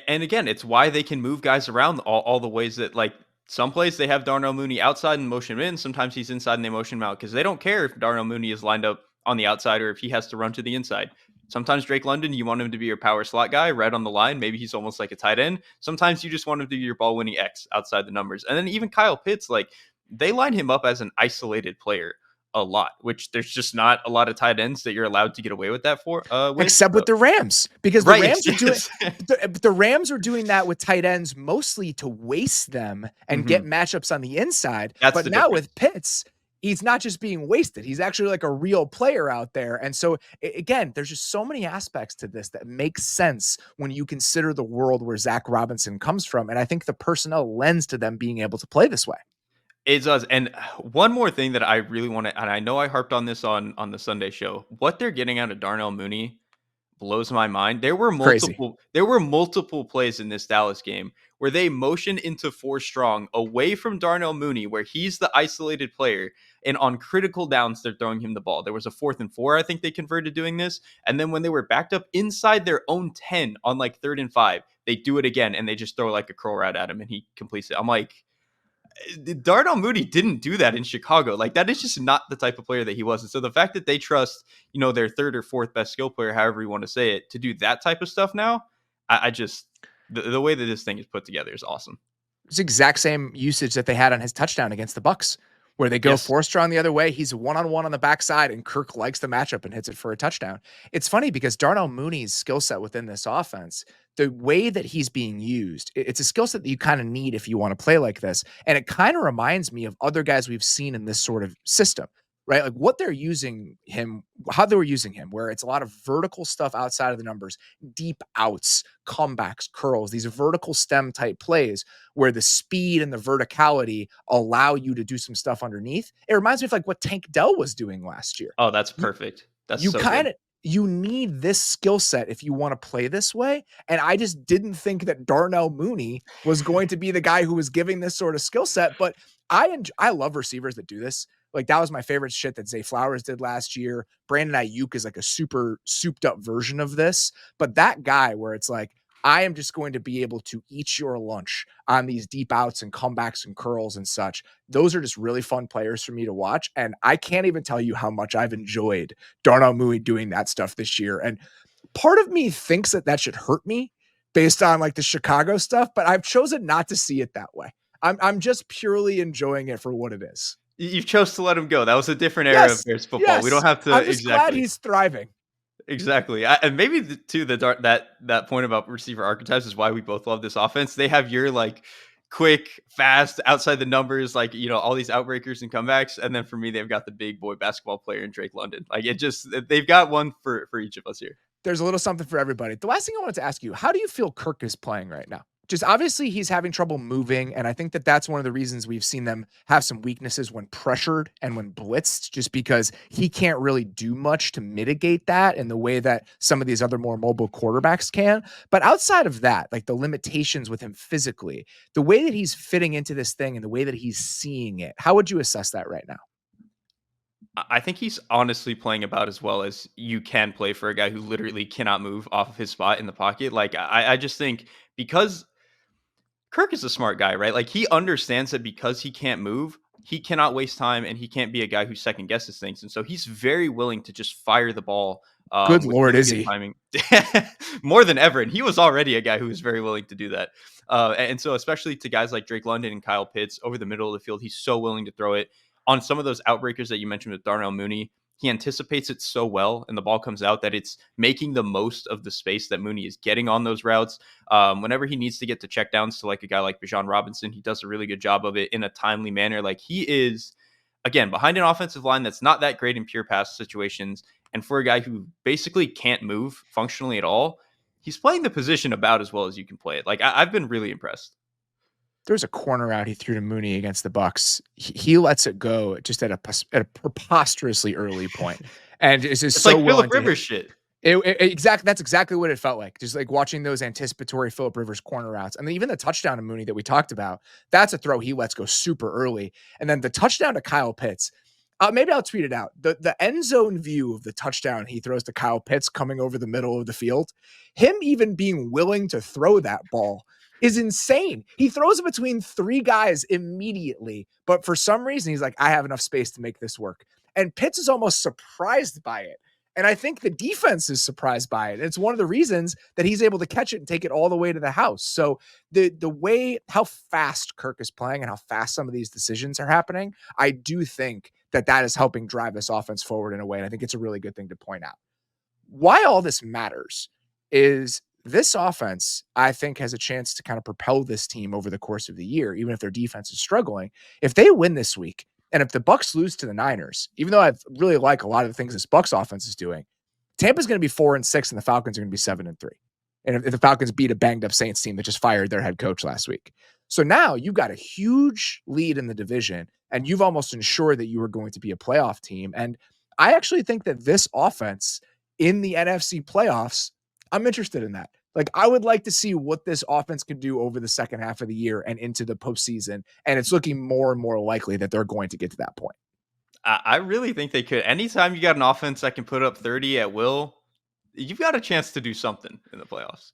And again, it's why they can move guys around all the ways that, like, some plays they have Darnell Mooney outside and motion him in. Sometimes he's inside and they motion him out, because they don't care if Darnell Mooney is lined up on the outside or if he has to run to the inside. Sometimes Drake London, you want him to be your power slot guy right on the line. Maybe he's almost like a tight end. Sometimes you just want him to be your ball winning X outside the numbers. And then even Kyle Pitts, like, they line him up as an isolated player a lot, which there's just not a lot of tight ends that you're allowed to get away with that except with the Rams, because the Rams are doing the Rams are doing that with tight ends mostly to waste them and get matchups on the inside. But now with Pitts, he's not just being wasted. He's actually like a real player out there. And so again, there's just so many aspects to this that make sense when you consider the world where Zach Robinson comes from. And I think the personnel lends to them being able to play this way. It does. And one more thing that I really want to, and I know I harped on this on the Sunday show, what they're getting out of Darnell Mooney blows my mind. There were multiple plays in this Dallas game where they motion into 4 strong away from Darnell Mooney, where he's the isolated player, and on critical downs they're throwing him the ball. There was a 4th and 4, I think they converted doing this, and then when they were backed up inside their own 10 on like 3rd and 5, they do it again and they just throw like a curl route at him and he completes it. I'm like, Darnell Mooney didn't do that in Chicago. Like, that is just not the type of player that he was. And so the fact that they trust, their 3rd or 4th best skill player, however you want to say it, to do that type of stuff now, I just, the way that this thing is put together is awesome. It's the exact same usage that they had on his touchdown against the Bucs, where they go 4 strong the other way. He's 1-on-1 on the backside, and Kirk likes the matchup and hits it for a touchdown. It's funny because Darnell Mooney's skill set within this offense, the way that he's being used, it's a skill set that you kind of need if you want to play like this. And it kind of reminds me of other guys we've seen in this sort of system, right? Like what they're using him, how they were using him, where it's a lot of vertical stuff outside of the numbers, deep outs, comebacks, curls, these vertical stem type plays where the speed and the verticality allow you to do some stuff underneath. It reminds me of like what Tank Dell was doing last year. Oh, that's perfect. You need this skill set if you want to play this way. And I just didn't think that Darnell Mooney was going to be the guy who was giving this sort of skill set. But I love receivers that do this, Like, that was my favorite shit that Zay Flowers did last year. Brandon Ayuk is like a super souped up version of this. But that guy where it's like, I am just going to be able to eat your lunch on these deep outs and comebacks and curls and such. Those are just really fun players for me to watch. And I can't even tell you how much I've enjoyed Darnell Mooney doing that stuff this year. And part of me thinks that should hurt me based on like the Chicago stuff, but I've chosen not to see it that way. I'm just purely enjoying it for what it is. You've chose to let him go. That was a different era of Bears football. We don't have to. I'm just glad he's thriving. Exactly. And maybe that point about receiver archetypes is why we both love this offense. They have your like quick, fast, outside the numbers, like, all these outbreakers and comebacks. And then for me, they've got the big boy basketball player in Drake London. Like, they've got one for each of us here. There's a little something for everybody. The last thing I wanted to ask you, how do you feel Kirk is playing right now? Just obviously he's having trouble moving. And I think that's one of the reasons we've seen them have some weaknesses when pressured and when blitzed, just because he can't really do much to mitigate that in the way that some of these other more mobile quarterbacks can. But outside of that, like the limitations with him physically, the way that he's fitting into this thing and the way that he's seeing it, how would you assess that right now? I think he's honestly playing about as well as you can play for a guy who literally cannot move off of his spot in the pocket. Like, I just think because Kirk is a smart guy, right? Like, he understands that because he can't move, he cannot waste time and he can't be a guy who second guesses things. And so he's very willing to just fire the ball. Good Lord, is he? Timing. More than ever. And he was already a guy who was very willing to do that. And so especially to guys like Drake London and Kyle Pitts over the middle of the field, he's so willing to throw it. On some of those outbreakers that you mentioned with Darnell Mooney, he anticipates it so well and the ball comes out that it's making the most of the space that Mooney is getting on those routes. Whenever he needs to get to checkdowns to like a guy like Bijan Robinson, he does a really good job of it in a timely manner. Like, he is, again, behind an offensive line that's not that great in pure pass situations. And for a guy who basically can't move functionally at all, he's playing the position about as well as you can play it. Like, I've been really impressed. There's a corner out he threw to Mooney against the Bucks. He lets it go just at a preposterously early point, and it's just so like Phillip Rivers shit. Exactly, that's exactly what it felt like. Just like watching those anticipatory Phillip Rivers corner routes, and then even the touchdown to Mooney that we talked about. That's a throw he lets go super early, and then the touchdown to Kyle Pitts. Maybe I'll tweet it out. The end zone view of the touchdown he throws to Kyle Pitts coming over the middle of the field, him even being willing to throw that ball is insane. He throws it between three guys immediately, but for some reason he's like, I have enough space to make this work. And Pitts is almost surprised by it. And I think the defense is surprised by it. It's one of the reasons that he's able to catch it and take it all the way to the house. So the way how fast Kirk is playing and how fast some of these decisions are happening, I do think that is helping drive this offense forward in a way. And I think it's a really good thing to point out. Why all this matters is this offense, I think, has a chance to kind of propel this team over the course of the year, even if their defense is struggling. If they win this week, and if the Bucks lose to the Niners, even though I really like a lot of the things this Bucks offense is doing, Tampa's going to be 4-6, and the Falcons are going to be 7-3. And if the Falcons beat a banged up Saints team that just fired their head coach last week. So now you've got a huge lead in the division, and you've almost ensured that you are going to be a playoff team. And I actually think that this offense in the NFC playoffs, I'm interested in that. Like, I would like to see what this offense can do over the second half of the year and into the postseason. And it's looking more and more likely that they're going to get to that point. I really think they could. Anytime you got an offense that can put up 30 at will, you've got a chance to do something in the playoffs.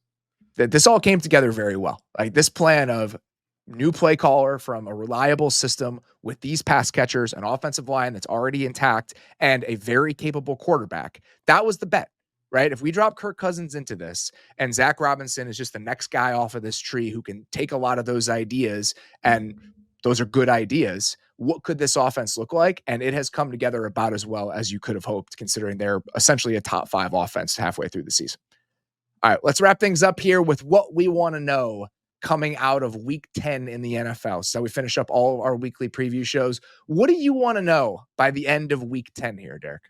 This all came together very well. Like, this plan of new play caller from a reliable system with these pass catchers, an offensive line that's already intact, and a very capable quarterback. That was the bet. Right? If we drop Kirk Cousins into this and Zach Robinson is just the next guy off of this tree who can take a lot of those ideas, and those are good ideas, what could this offense look like? And it has come together about as well as you could have hoped, considering they're essentially a top 5 offense halfway through the season. All right, let's wrap things up here with what we want to know coming out of week 10 in the NFL. So we finish up all of our weekly preview shows. What do you want to know by the end of week 10 here, Derek?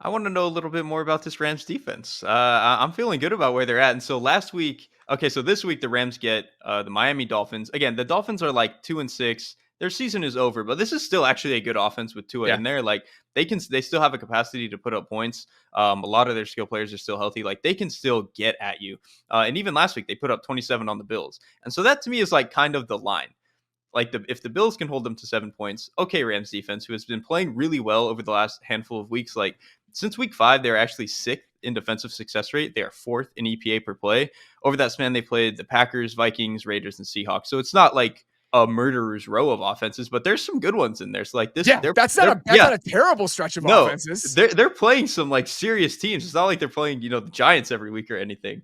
I want to know a little bit more about this Rams defense. I'm feeling good about where they're at. And so this week the Rams get the Miami Dolphins. Again, the Dolphins are like 2-6. Their season is over, but this is still actually a good offense with Tua in there. Like, they still have a capacity to put up points. A lot of their skill players are still healthy. Like, they can still get at you. And even last week they put up 27 on the Bills. And so that to me is like kind of the line. Like if the Bills can hold them to 7 points, okay, Rams defense, who has been playing really well over the last handful of weeks, like since week 5, they're actually 6th in defensive success rate. They are 4th in EPA per play. Over that span, they played the Packers, Vikings, Raiders, and Seahawks. So it's not like a murderer's row of offenses, but there's some good ones in there. So like this, yeah, that's not a terrible stretch of offenses. They're playing some like serious teams. It's not like they're playing, the Giants every week or anything.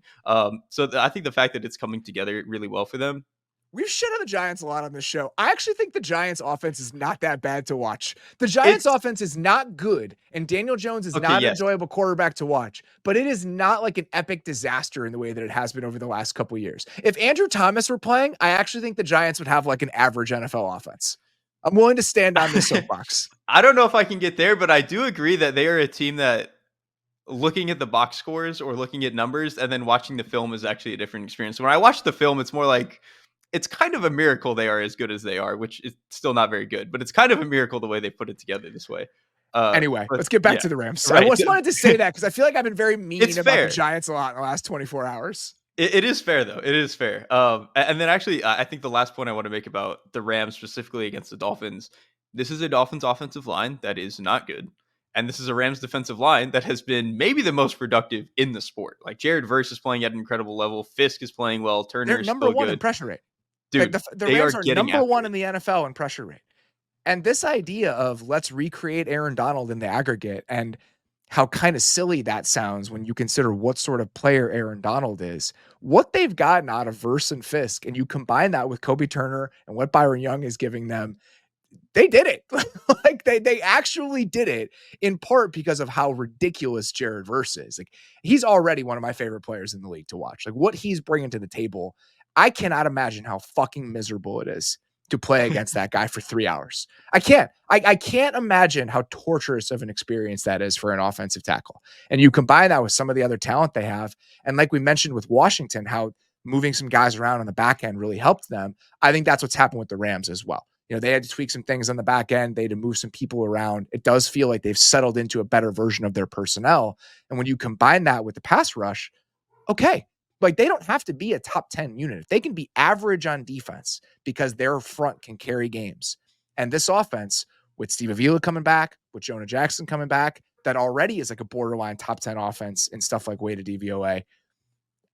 So I think the fact that it's coming together really well for them. We've shit on the Giants a lot on this show. I actually think the Giants offense is not that bad to watch. The Giants offense is not good, and Daniel Jones is not an enjoyable quarterback to watch, but it is not like an epic disaster in the way that it has been over the last couple of years. If Andrew Thomas were playing, I actually think the Giants would have like an average NFL offense. I'm willing to stand on this soapbox. I don't know if I can get there, but I do agree that they are a team that, looking at the box scores or looking at numbers and then watching the film is actually a different experience. When I watch the film, it's more like, it's kind of a miracle they are as good as they are, which is still not very good, but it's kind of a miracle the way they put it together this way. Anyway, let's get back to the Rams. Right. I just wanted to say that because I feel like I've been very mean about the Giants a lot in the last 24 hours. It is fair, though. It is fair. And then actually, I think the last point I want to make about the Rams specifically against the Dolphins, this is a Dolphins offensive line that is not good. And this is a Rams defensive line that has been maybe the most productive in the sport. Like Jared Verse is playing at an incredible level. Fisk is playing well. Turner is number one in pressure rate. Dude, the Rams are number one in the NFL in pressure rate. And this idea of let's recreate Aaron Donald in the aggregate and how kind of silly that sounds when you consider what sort of player Aaron Donald is. What they've gotten out of Verse and Fisk, and you combine that with Kobe Turner and what Byron Young is giving them, they did it. Like they actually did it in part because of how ridiculous Jared Verse is. Like he's already one of my favorite players in the league to watch. Like what he's bringing to the table, I cannot imagine how fucking miserable it is to play against that guy for 3 hours. I can't. I can't imagine how torturous of an experience that is for an offensive tackle. And you combine that with some of the other talent they have, and like we mentioned with Washington, how moving some guys around on the back end really helped them. I think that's what's happened with the Rams as well. They had to tweak some things on the back end. They had to move some people around. It does feel like they've settled into a better version of their personnel. And when you combine that with the pass rush, okay, like they don't have to be a top 10 unit. They can be average on defense because their front can carry games. And this offense with Steve Avila coming back, with Jonah Jackson coming back, that already is like a borderline top 10 offense and stuff like weighted DVOA.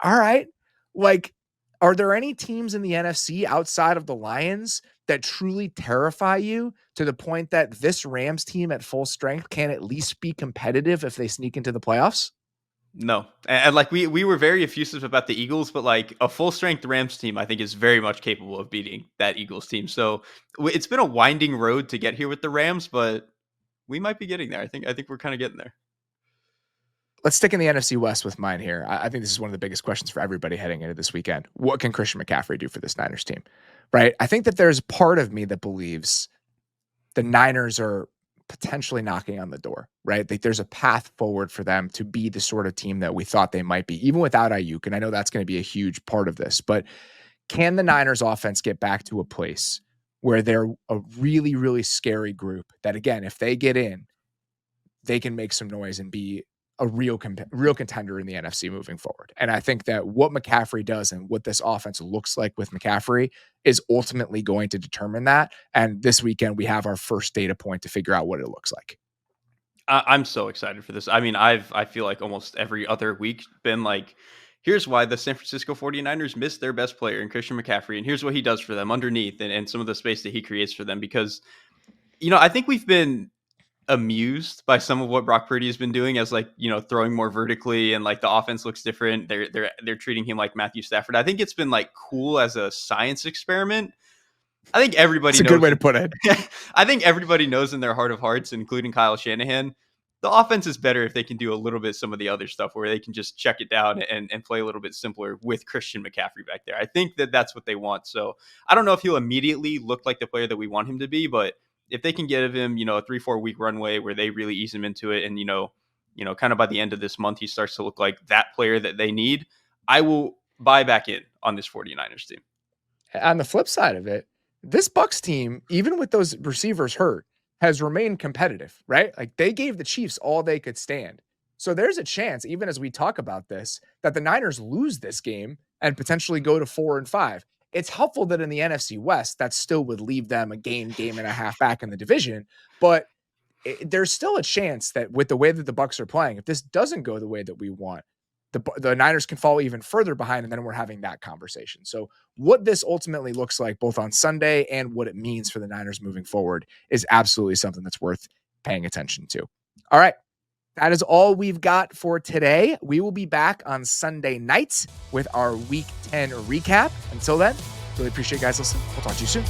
All right. Like, are there any teams in the NFC outside of the Lions that truly terrify you to the point that this Rams team at full strength can at least be competitive if they sneak into the playoffs? No. And like we were very effusive about the Eagles, but like a full strength Rams team, I think is very much capable of beating that Eagles team. So it's been a winding road to get here with the Rams, but we might be getting there. I think we're kind of getting there. Let's stick in the NFC West with mine here. I think this is one of the biggest questions for everybody heading into this weekend. What can Christian McCaffrey do for this Niners team? Right? I think that there's part of me that believes the Niners are potentially knocking on the door, right? Like there's a path forward for them to be the sort of team that we thought they might be, even without Ayuk. And I know that's going to be a huge part of this, but can the Niners offense get back to a place where they're a really, really scary group that, again, if they get in, they can make some noise and be a real contender in the NFC moving forward. And I think that what McCaffrey does and what this offense looks like with McCaffrey is ultimately going to determine that. And this weekend, we have our first data point to figure out what it looks like. I'm so excited for this. I mean, I feel like almost every other week been like, here's why the San Francisco 49ers missed their best player in Christian McCaffrey. And here's what he does for them underneath and some of the space that he creates for them. Because, I think we've been amused by some of what Brock Purdy has been doing as throwing more vertically and like the offense looks different. They're treating him like Matthew Stafford. I think it's been like cool as a science experiment. I think everybody knows. It's a good way to put it. I think everybody knows in their heart of hearts, including Kyle Shanahan, the offense is better if they can do a little bit some of the other stuff where they can just check it down and play a little bit simpler with Christian McCaffrey back there. I think that's what they want. So I don't know if he'll immediately look like the player that we want him to be, but if they can give him, a 3-4 week runway where they really ease him into it and, kind of by the end of this month, he starts to look like that player that they need, I will buy back in on this 49ers team. On the flip side of it, this Bucs team, even with those receivers hurt, has remained competitive, right? Like they gave the Chiefs all they could stand. So there's a chance, even as we talk about this, that the Niners lose this game and potentially go to 4-5. It's helpful that in the NFC West, that still would leave them a game and a half back in the division. But there's still a chance that with the way that the Bucs are playing, if this doesn't go the way that we want, the Niners can fall even further behind, and then we're having that conversation. So what this ultimately looks like both on Sunday and what it means for the Niners moving forward is absolutely something that's worth paying attention to. All right. That is all we've got for today. We will be back on Sunday nights with our Week 10 recap. Until then, really appreciate you guys listening. We'll talk to you soon.